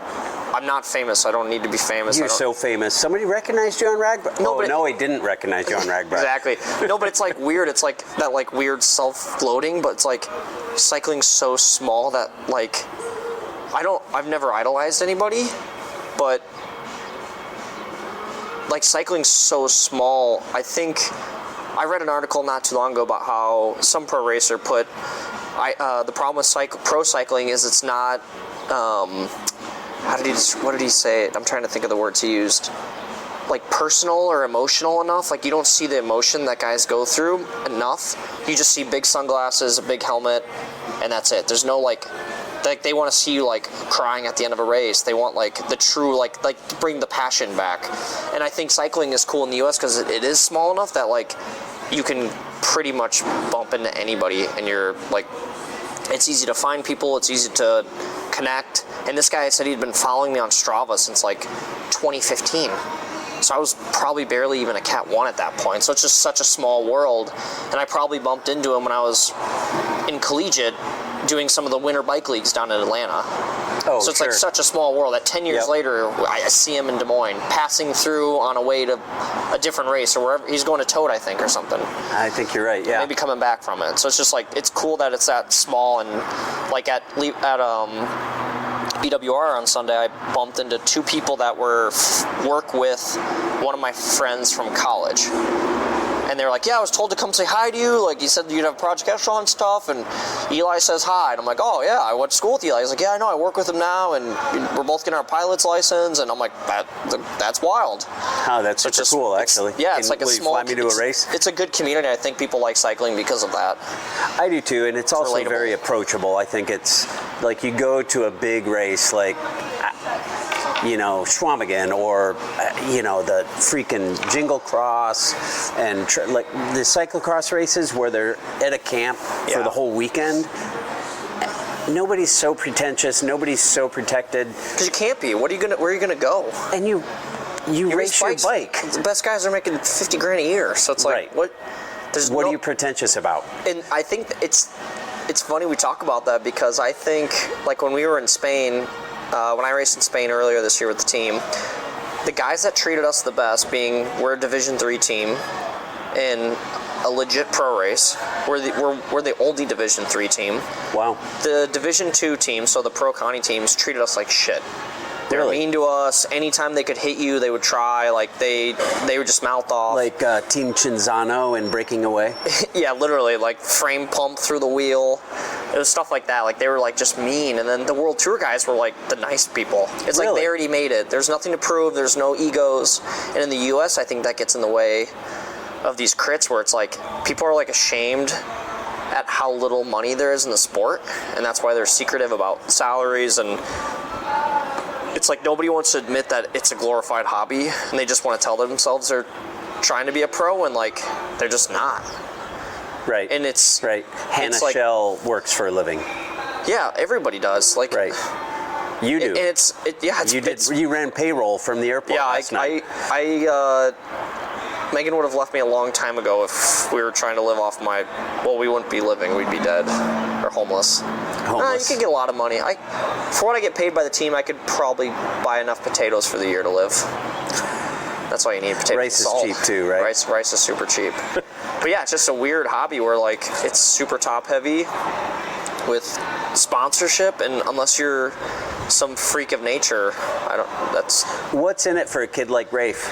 I'm not famous, so I don't need to be famous. You're so famous. Somebody recognized you on Ragbri? No, he didn't recognize you on Ragbri. Exactly. No, but it's like weird. It's like that like weird self-gloating, but it's like cycling's so small that like I've never idolized anybody, but like cycling's so small. I think I read an article not too long ago about how some pro racer put the problem with pro cycling is it's not what did he say? I'm trying to think of the words he used. Like personal or emotional enough. Like you don't see the emotion that guys go through enough. You just see big sunglasses, a big helmet, and that's it. There's no like they want to see you like crying at the end of a race. They want like the true like bring the passion back. And I think cycling is cool in the US because it is small enough that like you can pretty much bump into anybody, and you're like, it's easy to find people. It's easy to connect. And this guy said he'd been following me on Strava since like 2015. So I was probably barely even a Cat 1 at that point. So it's just such a small world. And I probably bumped into him when I was in collegiate doing some of the winter bike leagues down in Atlanta. Oh, so it's sure. like such a small world that 10 years later, I see him in Des Moines, passing through on a way to a different race or wherever. He's going to Toad, I think, or something. I think you're right, yeah. Maybe coming back from it. So it's just like, it's cool that it's that small. And like at BWR on Sunday, I bumped into two people that work with one of my friends from college. And they were like, yeah, I was told to come say hi to you. Like, you said you'd have Project Echelon stuff, and Eli says hi. And I'm like, oh, yeah, I went to school with Eli. He's like, yeah, I know, I work with him now, and we're both getting our pilot's license. And I'm like, that's wild. Oh, that's super cool, actually. Yeah, it's like a small... Fly me to a race? It's a good community. I think people like cycling because of that. I do, too, and it's also relatable. very approachable. I think it's, like, you go to a big race, like... Schwamigan or, the freaking Jingle Cross and like the cyclocross races where they're at a camp for the whole weekend. Nobody's so pretentious. Nobody's so protected. Because you can't be. Where are you gonna go? And you race your bike. The best guys are making $50,000 a year. So it's like, what? What are you pretentious about? And I think it's funny we talk about that because I think like when we were in Spain. When I raced in Spain earlier this year with the team, the guys that treated us the best, being we're a Division III team in a legit pro race, we're the only Division III team. Wow. The Division II team, so the pro Conti teams, treated us like shit. They were mean to us. Anytime they could hit you, they would try. Like they would just mouth off. Like Team Cinzano and Breaking Away. Yeah, literally, like frame pump through the wheel. It was stuff like that. Like they were like just mean. And then the World Tour guys were like the nice people. It's like they already made it. There's nothing to prove. There's no egos. And in the U.S., I think that gets in the way of these crits where it's like people are like ashamed at how little money there is in the sport, and that's why they're secretive about salaries, and it's like nobody wants to admit that it's a glorified hobby, and they just want to tell themselves they're trying to be a pro, and like they're just not. Right. And it's right. Hannah like, Shell works for a living. Yeah, everybody does. Like, right. You do. And you ran payroll from the airport last night. Megan would have left me a long time ago if we were trying to live off we wouldn't be living, we'd be dead or homeless. You could get a lot of money. For what I get paid by the team, I could probably buy enough potatoes for the year to live. That's why you need potatoes. Rice is cheap too, right? Rice is super cheap. But yeah, it's just a weird hobby where like it's super top heavy with sponsorship, and unless you're some freak of nature, What's in it for a kid like Rafe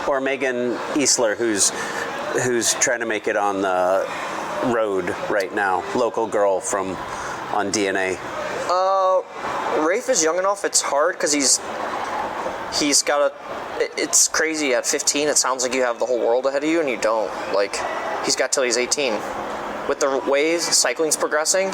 or Megan Easler, who's trying to make it on the road right now, local girl on DNA? Rafe is young enough. It's hard because he's got it's crazy at 15. It sounds like you have the whole world ahead of you, and you don't. Like, he's got till he's 18. With the ways cycling's progressing,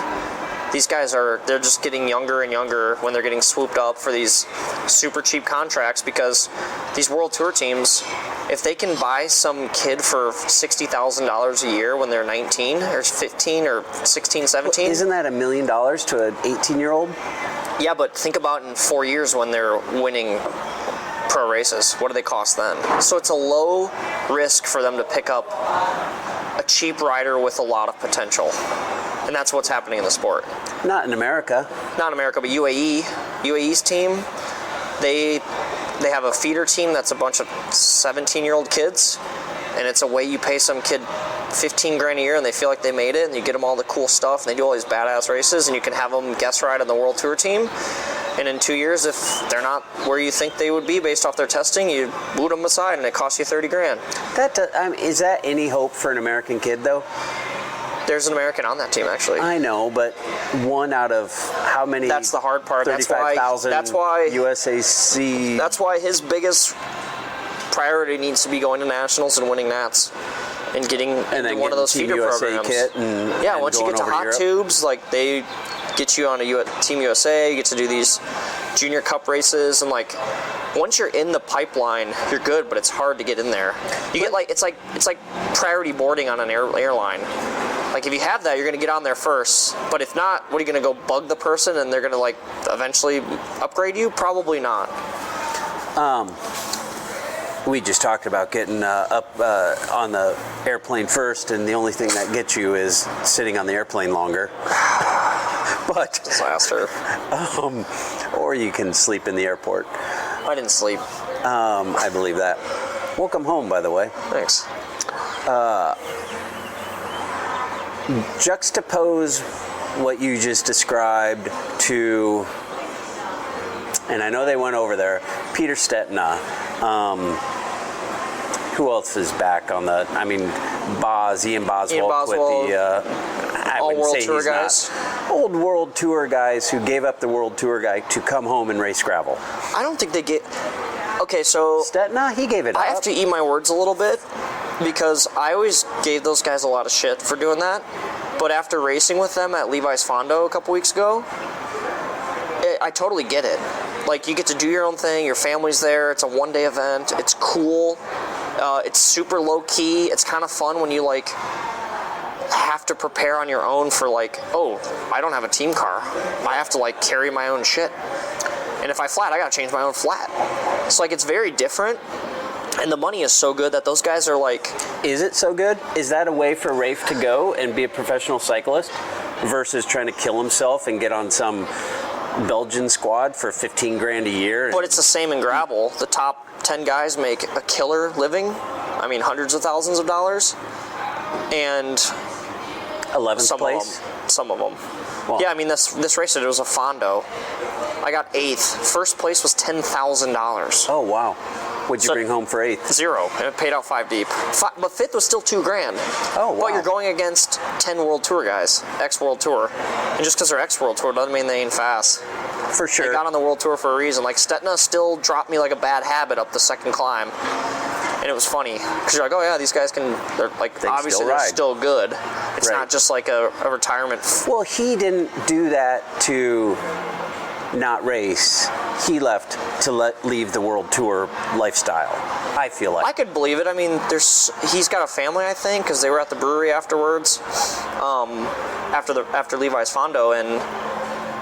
these guys they're just getting younger and younger when they're getting swooped up for these super cheap contracts, because these World Tour teams, if they can buy some kid for $60,000 a year when they're 19 or 15 or 16, 17. Isn't that $1 million to an 18-year-old? Yeah, but think about in 4 years when they're winning pro races. What do they cost then? So it's a low risk for them to pick up a cheap rider with a lot of potential. And that's what's happening in the sport. Not in America. Not in America, but UAE's team, they have a feeder team that's a bunch of 17-year-old kids, and it's a way you pay some kid $15,000 a year, and they feel like they made it, and you get them all the cool stuff, and they do all these badass races, and you can have them guest ride on the World Tour team. And in 2 years, if they're not where you think they would be based off their testing, you boot them aside, and it costs you $30,000. Is that any hope for an American kid, though? There's an American on that team, actually. I know, but one out of how many? That's the hard part. 35,000 USAC. That's why his biggest priority needs to be going to nationals and winning Nats and getting into one of those feeder programs. Kit and once you get to hot Europe. Tubes, like they get you on a Team USA, you get to do these junior cup races, and like once you're in the pipeline, you're good, but it's hard to get in there. You get like it's like priority boarding on an airline. Like if you have that, you're going to get on there first. But if not, what are you going to go bug the person and they're going to like eventually upgrade you? Probably not. We just talked about getting up on the airplane first, and the only thing that gets you is sitting on the airplane longer. But disaster. Or you can sleep in the airport. I didn't sleep. I believe that. Welcome home, by the way. Thanks. Juxtapose what you just described to, and I know they went over there, Peter Stetina. Who else is back on the, Ian Boswell with the, I wouldn't say he's not. Old World Tour guys who gave up the World Tour guy to come home and race gravel. I don't think they get, okay, so. Stetina, he gave it up. I have to eat my words a little bit, because I always gave those guys a lot of shit for doing that. But after racing with them at Levi's Fondo a couple weeks ago, I totally get it. Like, you get to do your own thing, your family's there, it's a one-day event, it's cool, it's super low-key, it's kind of fun when you, like, have to prepare on your own for, like, oh, I don't have a team car. I have to, like, carry my own shit. And if I flat, I gotta change my own flat. So, like, it's very different. And the money is so good that those guys are like... Is it so good? Is that a way for Rafe to go and be a professional cyclist versus trying to kill himself and get on some Belgian squad for $15,000 a year? But it's the same in gravel. The top 10 guys make a killer living. Hundreds of thousands of dollars. And... 11th place? Some of them. Well, yeah, this race, it was a Fondo. I got 8th. First place was $10,000. Oh, wow. What'd you bring home for 8th? 0, and it paid out 5 deep. But 5th was still $2,000. Oh, wow. But you're going against 10 World Tour guys, ex-World Tour. And just because they're ex-World Tour doesn't mean they ain't fast. For sure. They got on the World Tour for a reason. Like, Stetina still dropped me like a bad habit up the second climb. And it was funny because you're like, oh yeah, these guys they're obviously they're still good. It's not just like a retirement. Well, he didn't do that to not race. He left to leave the world tour lifestyle, I feel like. I could believe it. I mean, he's got a family, I think, because they were at the brewery afterwards, after Levi's Fondo, and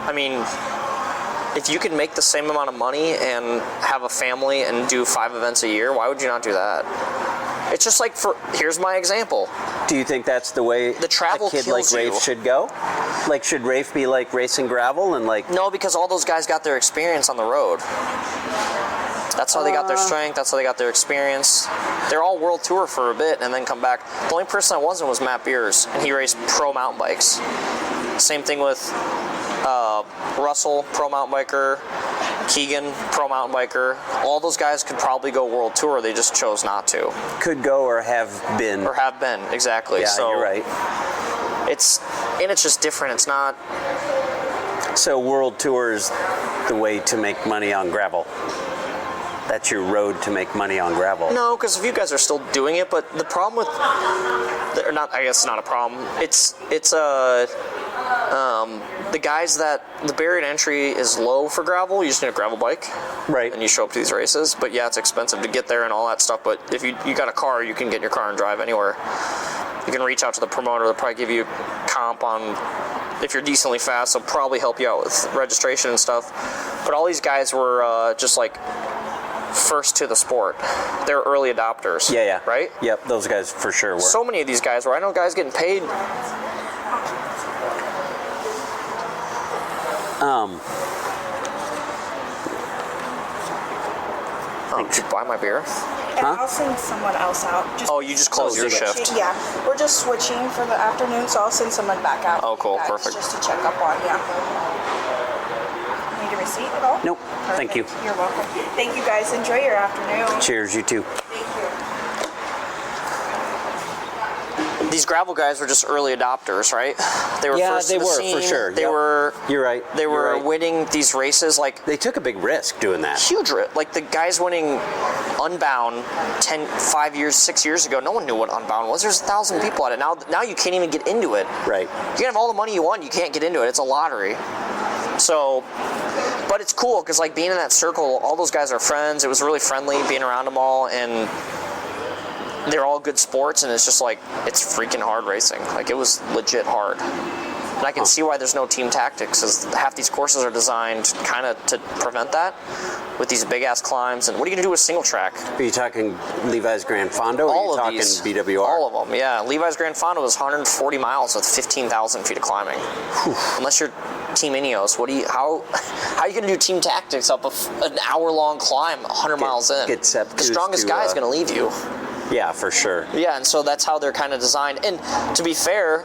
I mean, if you can make the same amount of money and have a family and do 5 events a year, why would you not do that? It's just like, here's my example. Do you think that's the way the travel a kid like Rafe should go? Like, should Rafe be like racing gravel and like... No, because all those guys got their experience on the road. That's how they got their strength. That's how they got their experience. They're all world tour for a bit and then come back. The only person that wasn't was Matt Beers, and he raced pro mountain bikes. Same thing with Russell, pro mountain biker. Keegan, pro mountain biker. All those guys could probably go world tour. They just chose not to. Could go or have been. Or have been, exactly. Yeah, so you're right. It's just different. It's not... So world tour is the way to make money on gravel. That's your road to make money on gravel. No, because if you guys are still doing it, but the problem with... Or not, I guess it's not a problem. The guys that the barrier to entry is low for gravel, you just need a gravel bike, right? And you show up to these races. But yeah, it's expensive to get there and all that stuff. But if you got a car, you can get in your car and drive anywhere. You can reach out to the promoter. They'll probably give you comp on if you're decently fast. They'll probably help you out with registration and stuff. But all these guys were just like first to the sport. They're early adopters. Yeah. Right? Yep, those guys for sure were. So many of these guys were. I know guys getting paid. Did you buy my beer? And I'll send someone else out. You just closed your shift. Yeah, we're just switching for the afternoon, so I'll send someone back out. Oh, cool, perfect. Just to check up on you. Need a receipt at all? Nope, thank you. You're welcome. Thank you guys. Enjoy your afternoon. Cheers, you too. Thank you. These gravel guys were just early adopters, right? They were first they to the were scene. for sure. They were. You're right. They were winning these races like they took a big risk doing that. Huge risk. Like the guys winning Unbound 5 years, 6 years ago. No one knew what Unbound was. There's 1,000 people at it now. Now you can't even get into it. Right. You can have all the money you want. You can't get into it. It's a lottery. So, but it's cool because like being in that circle, all those guys are friends. It was really friendly being around them all and. They're all good sports, and it's just like, it's freaking hard racing. Like, it was legit hard. And I can see why there's no team tactics, as half these courses are designed kind of to prevent that with these big-ass climbs. And what are you going to do with single track? Are you talking Levi's Grand Fondo, or all are you talking BWR? All of them, yeah. Levi's Grand Fondo is 140 miles with 15,000 feet of climbing. Whew. Unless you're Team Ineos, how are you going to do team tactics up an hour-long climb 100 miles in? The strongest guy is going to leave you. Yeah, for sure. Yeah, and so that's how they're kind of designed. And to be fair,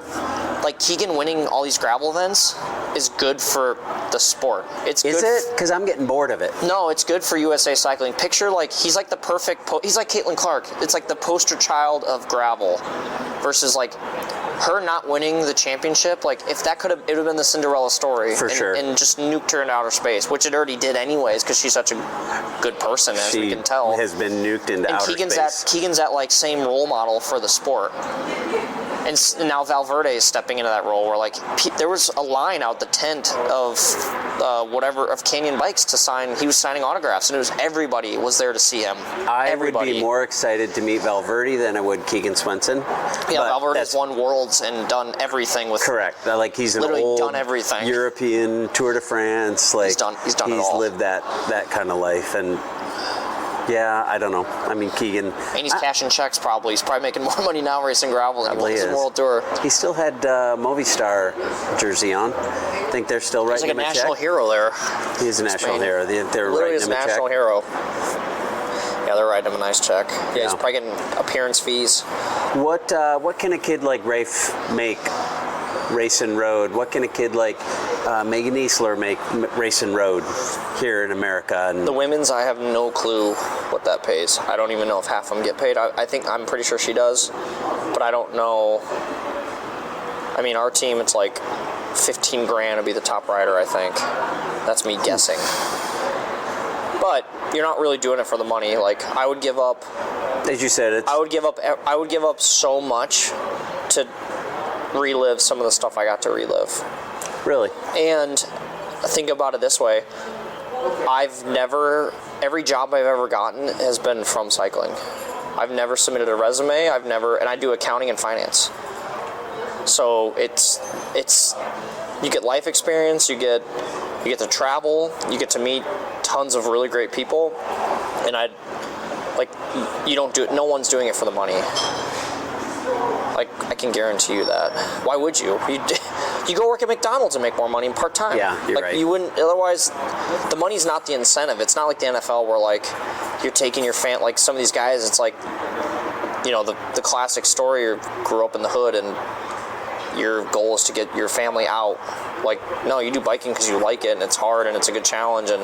like Keegan winning all these gravel events is good for the sport. Is it? Because I'm getting bored of it. No, it's good for USA Cycling. Picture like he's like the perfect. He's like Caitlin Clark. It's like the poster child of gravel, versus like her not winning the championship. Like if that it would have been the Cinderella story. For sure. And just nuked her into outer space, which it already did anyways, because she's such a good person, as we can tell. Has been nuked into outer space. Keegan's that like same role model for the sport. And now Valverde is stepping into that role where like there was a line out the tent of of Canyon Bikes to sign. He was signing autographs, and everybody was there to see him. I would be more excited to meet Valverde than I would Keegan Swenson. Yeah, Valverde's won worlds and done everything with. Correct. Like he's an literally old done everything. European Tour de France. Like he's done it all. He's lived that kind of life, and. Yeah, I don't know. I mean, Keegan... And he's cashing checks probably. He's probably making more money now racing gravel than he was in World Tour. He still had Movistar jersey on. I think they're still writing him a check. He's like a national hero there. He is a national hero. They're literally writing him a check. national hero. Yeah, they're writing him a nice check. Yeah, he's probably getting appearance fees. What can a kid like Rafe make racing road? What can a kid like Megan Easler make racing road here in America? And the women's, I have no clue what that pays. I don't even know if half of them get paid. I'm pretty sure she does, but I don't know. I mean, our team, it's like 15 grand to be the top rider, I think. That's me guessing. But you're not really doing it for the money. Like, I would give up. As you said, I would give up so much to relive some of the stuff I got to relive. Really? And think about it this way. Every job I've ever gotten has been from cycling. I've never submitted a resume. And I do accounting and finance. So it's you get life experience, you get to travel, you get to meet tons of really great people, and you don't do it. No one's doing it for the money. Like, I can guarantee you that. Why would you? You go work at McDonald's and make more money part-time. Yeah, you're right. You wouldn't, otherwise, the money's not the incentive. It's not like the NFL where, like, you're taking your like some of these guys, it's like, the classic story, you grew up in the hood and your goal is to get your family out. Like, no, you do biking because you like it and it's hard and it's a good challenge and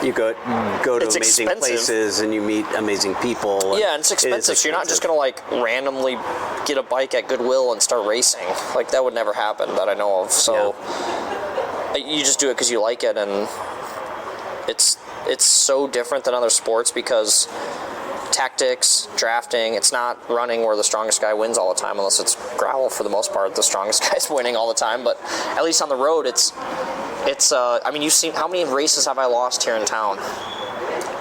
you go to amazing expensive. Places and you meet amazing people. Yeah, and it's expensive. So you're not just going to, like, randomly get a bike at Goodwill and start racing. Like, that would never happen that I know of. So you just do it because you like it, and it's so different than other sports because tactics, drafting, it's not running where the strongest guy wins all the time, unless it's gravel for the most part. The strongest guy's winning all the time, but at least on the road, it's I mean, you've seen, how many races have I lost here in town?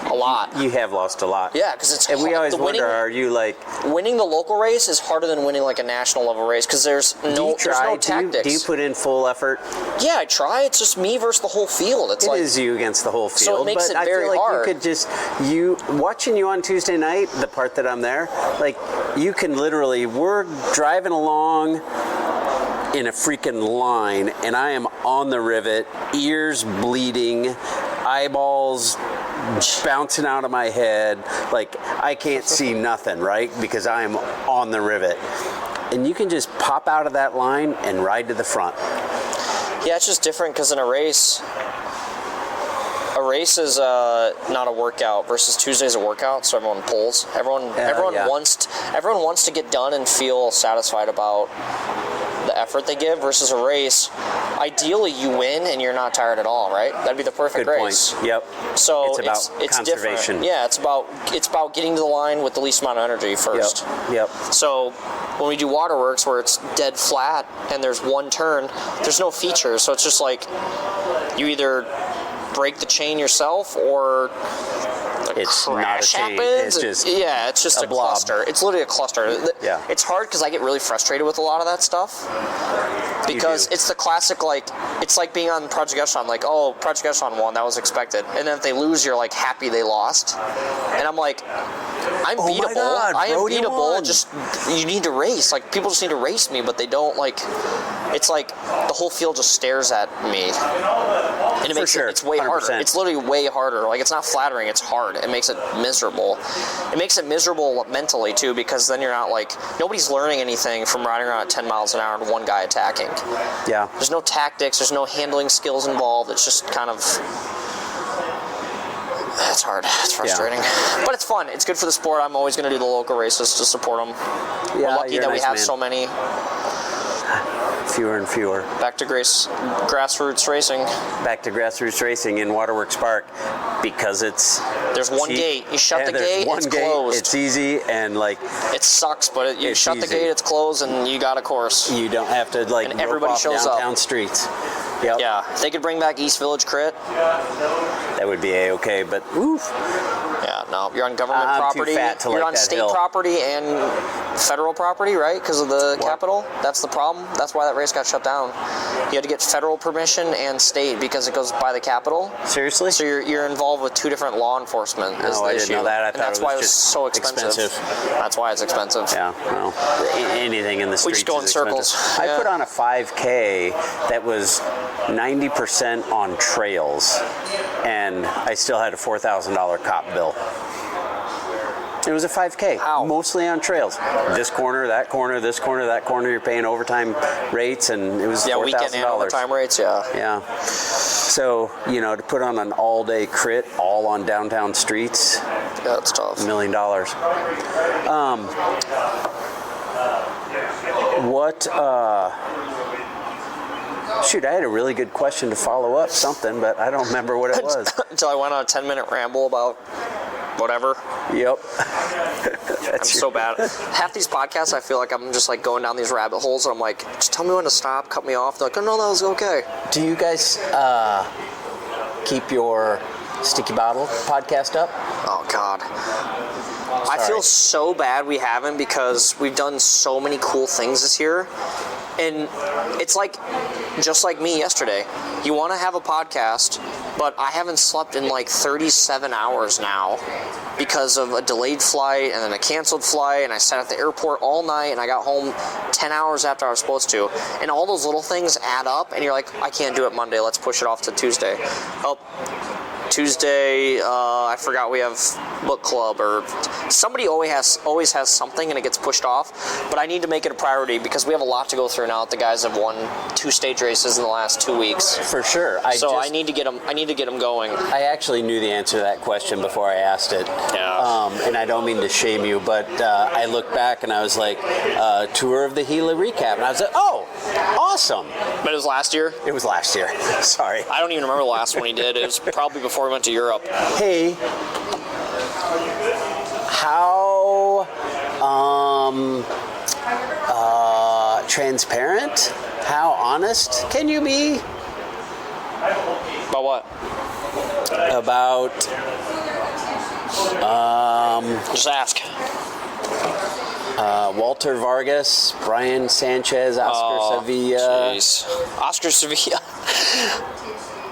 A lot. You have lost a lot. Yeah, because it's and hard. We always wonder, are you like... Winning the local race is harder than winning like a national level race because there's no tactics. Do you put in full effort? Yeah, I try. It's just me versus the whole field. It is you against the whole field. So it makes it very hard. I feel like watching you on Tuesday night, the part that I'm there, like, you can literally, we're driving along in a freaking line, and I am on the rivet, ears bleeding, eyeballs bouncing out of my head, like, I can't see nothing, right? Because I am on the rivet. And you can just pop out of that line and ride to the front. Yeah, it's just different because in a race is not a workout versus Tuesday's a workout, so everyone pulls. Everyone wants to get done and feel satisfied about the effort they give versus a race. Ideally, you win and you're not tired at all, right? That'd be the perfect Good race. Point. Yep. So it's about conservation. Different. Yeah, it's about getting to the line with the least amount of energy first. Yep. So when we do waterworks where it's dead flat and there's one turn, there's no features. So it's just like you either break the chain yourself or it's not a chain. Happens. It's just a cluster. It's literally a cluster. Yeah. It's hard because I get really frustrated with a lot of that stuff because it's the classic, like, it's like being on Project Echelon, like, oh, Project Echelon won, that was expected, and then if they lose, you're like happy they lost, and I'm like, I'm beatable. God, I am Brody beatable. won. Just you need to race. Like, people just need to race me, but they don't. Like, it's like the whole field just stares at me, and it makes it's way 100%. Harder. It's literally way harder. Like, it's not flattering. It's hard. It makes it miserable. It makes it miserable mentally too, because then you're not, like, nobody's learning anything from riding around at 10 miles an hour and one guy attacking. Yeah. There's no tactics. There's no handling skills involved. It's just kind of. It's hard. It's frustrating. Yeah. But it's fun. It's good for the sport. I'm always going to do the local races to support them. Yeah, we're lucky that we have so many. Fewer and fewer. Back to grassroots racing. Back to grassroots racing in Waterworks Park because it's... There's one gate. You shut the gate, it's closed. It's easy and, like... It sucks, but you shut the gate, it's closed, and you got a course. You don't have to, like, and everybody shows downtown up. Streets. Yep. Yeah. If they could bring back East Village Crit. That would be A-okay, but oof. Yeah, no. You're on government property. Too fat to you're like on that state hill. property and federal property, right? Because of the Capitol. That's the problem. That's why that race got shut down. You had to get federal permission and state because it goes by the Capitol. Seriously? So you're involved with two different law enforcement. No, I didn't know that. I thought that's why it was so expensive. That's why it's expensive. Yeah, well, anything in the streets. We just go in circles. I put on a 5K that was 90% on trails, and I still had a $4,000 cop bill. It was a 5K, mostly on trails. This corner, that corner, this corner, that corner. You're paying overtime rates, and it was $4,000. Weekend and overtime rates, Yeah. So, to put on an all-day crit, all on downtown streets. Yeah, it's tough. $1 million. Shoot, I had a really good question to follow up something, but I don't remember what it was. Until I went on a 10-minute ramble about whatever. Yep. I'm so bad. Half these podcasts, I feel like I'm just like going down these rabbit holes, and I'm like, just tell me when to stop, cut me off. They're like, oh no, that was okay. Do you guys keep your Sticky Bottle podcast up? Oh God. I feel so bad we haven't, because we've done so many cool things this year. And it's like, just like me yesterday, you want to have a podcast, but I haven't slept in like 37 hours now because of a delayed flight and then a canceled flight, and I sat at the airport all night, and I got home 10 hours after I was supposed to. And all those little things add up, and you're like, I can't do it Monday, let's push it off to Tuesday. Oh, Tuesday, I forgot we have book club, or somebody always has something and it gets pushed off. But I need to make it a priority, because we have a lot to go through now. The guys have won 2 stage races in the last 2 weeks. For sure. I need to get them going. I actually knew the answer to that question before I asked it. Yeah. And I don't mean to shame you, but I looked back and I was like, Tour of the Gila recap, and I was like, oh, awesome. But it was last year? It was last year. Sorry. I don't even remember the last one he did. It was probably before we went to Europe. Hey, how transparent, how honest can you be About what? about Just ask. Walter Vargas, Brian Sanchez, Oscar Sevilla? Jeez. Oscar Sevilla.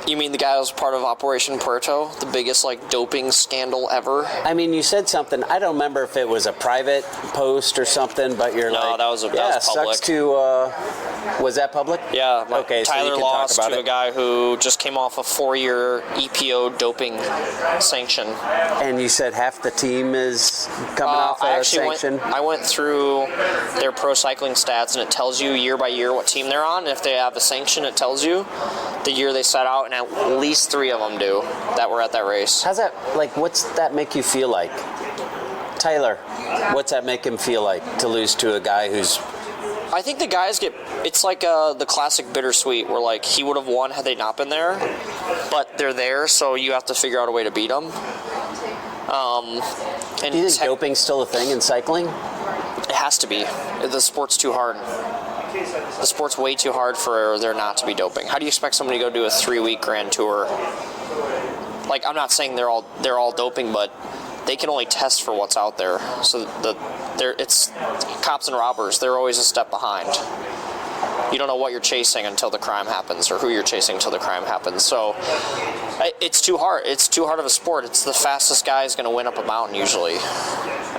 You mean the guy that was part of Operation Puerto, the biggest doping scandal ever? I mean, you said something. I don't remember if it was a private post or something, but you're No, that was public. Sucks to. Was that public? Yeah. Okay. Tyler so you can lost talk about to a guy who just came off a 4-year EPO doping sanction. And you said half the team is coming off a sanction. I went through their pro cycling stats, and it tells you year by year what team they're on. And if they have a sanction, it tells you the year they set out, and at least 3 of them do that were at that race. How's that, what's that make you feel like? Tyler, what's that make him feel like to lose to a guy who's... I think the guys it's like the classic bittersweet, where he would have won had they not been there, but they're there, so you have to figure out a way to beat them. And Do you think doping's still a thing in cycling? It has to be. The sport's too hard. The sport's way too hard for there not to be doping. How do you expect somebody to go do a 3-week Grand Tour? I'm not saying they're all doping, but they can only test for what's out there. So it's cops and robbers. They're always a step behind. You don't know what you're chasing until the crime happens, or who you're chasing until the crime happens. So it's too hard. It's too hard of a sport. It's the fastest guy is going to win up a mountain usually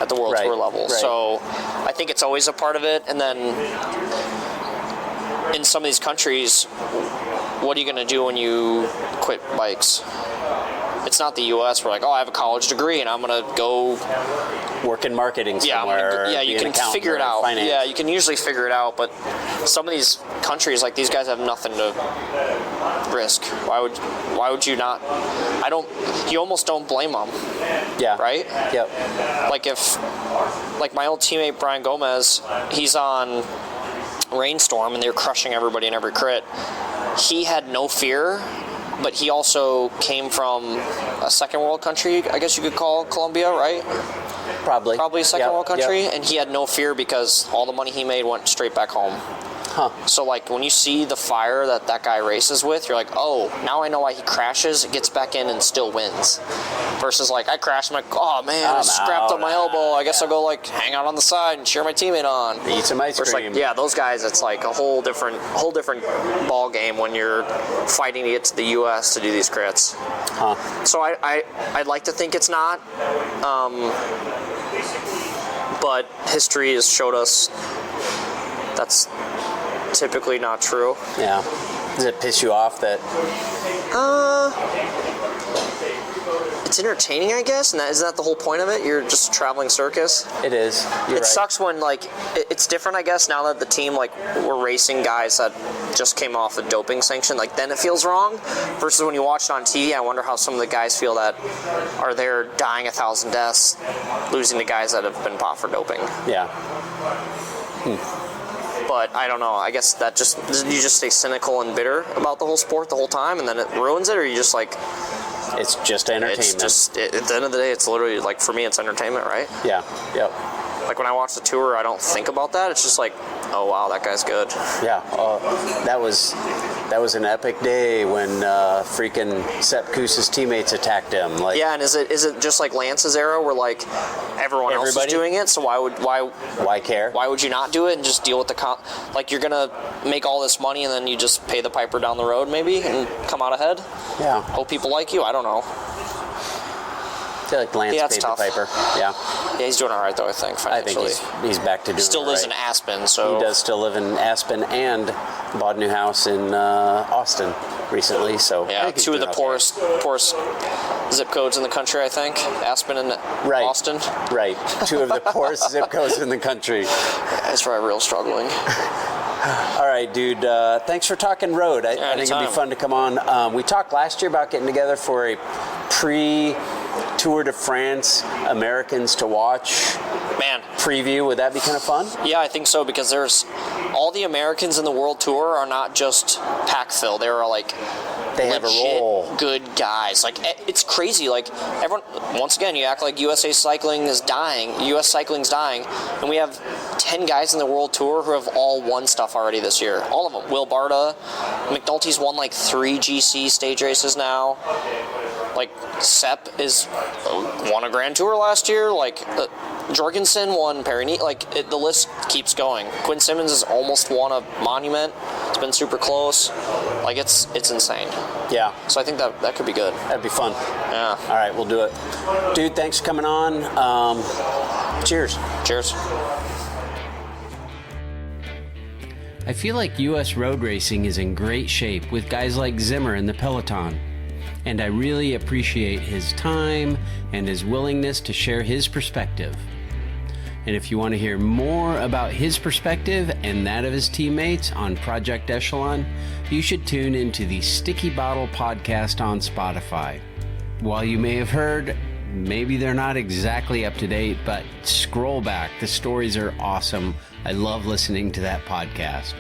at the World Tour level. Right. So I think it's always a part of it. And then in some of these countries, what are you going to do when you quit bikes? It's not the U.S. We're I have a college degree and I'm going to go work in marketing somewhere. You can figure it out. Finance. Yeah, you can usually figure it out. But some of these countries, these guys have nothing to risk. Why would you not? You almost don't blame them. Yeah. Right? Yep. If my old teammate Brian Gomez, he's on Rainstorm and they're crushing everybody in every crit. He had no fear. But he also came from a second world country, I guess you could call Colombia, right? Probably a second world country, and he had no fear because all the money he made went straight back home. Huh. So when you see the fire that guy races with, you're like, oh, now I know why he crashes, gets back in and still wins. Versus I crashed, I'm like, oh man, I scrapped up my elbow. I guess I'll go hang out on the side and cheer my teammate on. Eat some ice cream. Those guys, it's a whole different ball game when you're fighting to get to the U.S. to do these crits. Huh. So I'd like to think it's not. But history has showed us that's typically not true. Yeah. Does it piss you off that? It's entertaining, I guess, and isn't that the whole point of it? You're just a traveling circus. It is. You're right. Sucks when it's different, I guess, now that the team we're racing guys that just came off a doping sanction. Then it feels wrong. Versus when you watch it on TV, I wonder how some of the guys feel that are there dying 1,000 deaths, losing to guys that have been popped for doping. Yeah. But I don't know. I guess that you just stay cynical and bitter about the whole sport the whole time, and then it ruins it, or you just like. It's just entertainment. It's just at the end of the day, it's literally like for me, it's entertainment, right? Yeah. Yep. Like when I watch the tour, I don't think about that. It's just like, oh wow, that guy's good. Yeah. That was an epic day when freaking Sepp Kuss's teammates attacked him. Like. Yeah, and is it just like Lance's era where like everybody else is doing it? So why care? Why would you not do it and just deal with the like you're gonna make all this money and then you just pay the piper down the road maybe and come out ahead? Yeah. Hope people like you. I don't know. I feel like Lance paid tough. the piper. Yeah. Yeah, he's doing all right though. I think financially. I think he's back to doing. Still lives in Aspen, so he does still live in Aspen and bought a new house in Austin recently. So yeah, two of the poorest zip codes in the country. I think Aspen and Austin. Right, two of the poorest zip codes in the country. That's where I'm real struggling. All right, dude. Thanks for talking road. I think it'd be fun to come on. We talked last year about getting together for a pre-Tour de France Americans to watch preview. Would that be kind of fun? Yeah, I think so, because there's all the Americans in the World Tour are not just pack fill. They are like they have a role. Good guys. Like it's crazy. Like everyone. Once again, you act like USA Cycling is dying. U.S. Cycling's dying, and we have 10 guys in the World Tour who have all won stuff already this year. All of them. Will Barta, McNulty's won like 3 GC stage races now. Like Sepp won a Grand Tour last year. Like Jorgensen won Paris. Like the list keeps going. Quinn Simmons has almost won a Monument. It's been super close. Like it's insane. Yeah. So I think that could be good. That'd be fun. Yeah. All right, we'll do it. Dude, thanks for coming on. Cheers. Cheers. I feel like U.S. road racing is in great shape with guys like Zimmer in the peloton. And I really appreciate his time and his willingness to share his perspective. And if you want to hear more about his perspective and that of his teammates on Project Echelon, you should tune into the Sticky Bottle podcast on Spotify. While you may have heard, maybe they're not exactly up to date, but scroll back. The stories are awesome. I love listening to that podcast.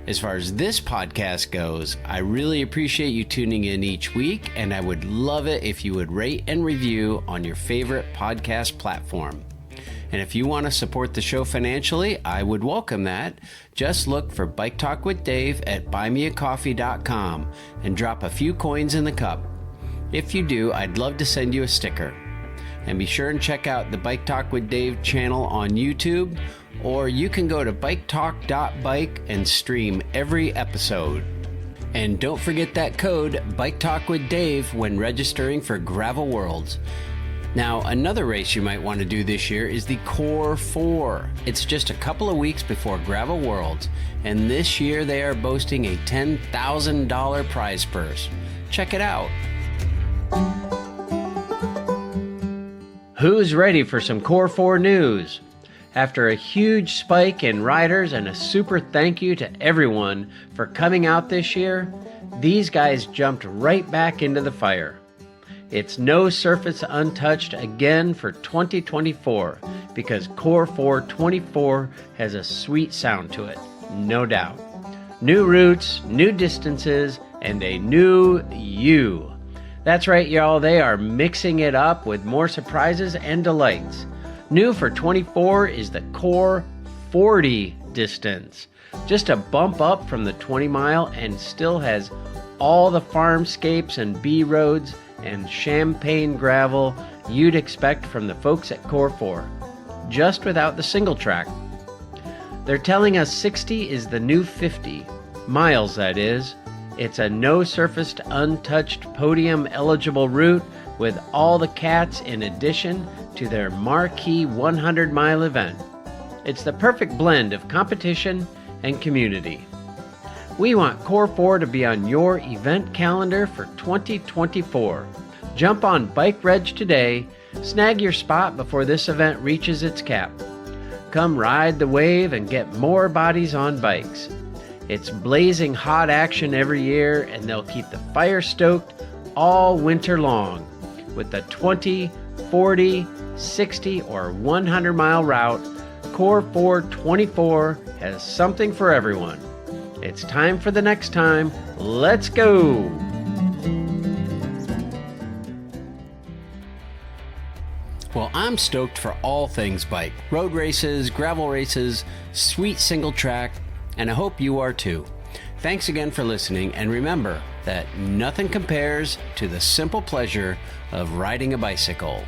As far as this podcast goes, I really appreciate you tuning in each week, and I would love it if you would rate and review on your favorite podcast platform. And if you want to support the show financially, I would welcome that. Just look for Bike Talk with Dave at buymeacoffee.com and drop a few coins in the cup. If you do, I'd love to send you a sticker. And be sure and check out the Bike Talk with Dave channel on YouTube, or you can go to biketalk.bike and stream every episode. And don't forget that code Bike Talk with Dave when registering for Gravel Worlds. Now, another race you might want to do this year is the Core 4. It's just a couple of weeks before Gravel Worlds, and this year they are boasting a $10,000 prize purse. Check it out. Who's ready for some Core 4 news? After a huge spike in riders and a super thank you to everyone for coming out this year, these guys jumped right back into the fire. It's no surface untouched again for 2024 because Core 4 24 has a sweet sound to it, no doubt. New routes, new distances, and a new you. That's right, y'all, they are mixing it up with more surprises and delights. New for 24 is the Core 40 distance. Just a bump up from the 20 mile and still has all the farmscapes and B roads and champagne gravel you'd expect from the folks at Core 4, just without the single track. They're telling us 60 is the new 50, miles that is. It's a no-surfaced, untouched, podium-eligible route with all the cats in addition to their marquee 100-mile event. It's the perfect blend of competition and community. We want Core 4 to be on your event calendar for 2024. Jump on Bike Reg today, snag your spot before this event reaches its cap. Come ride the wave and get more bodies on bikes. It's blazing hot action every year, and they'll keep the fire stoked all winter long with the 20, 40, 60, or 100-mile route Core 424 has something for everyone. It's time for the next time. Let's go! Well, I'm stoked for all things bike. Road races, gravel races, sweet single track, and I hope you are too. Thanks again for listening, and remember that nothing compares to the simple pleasure of riding a bicycle.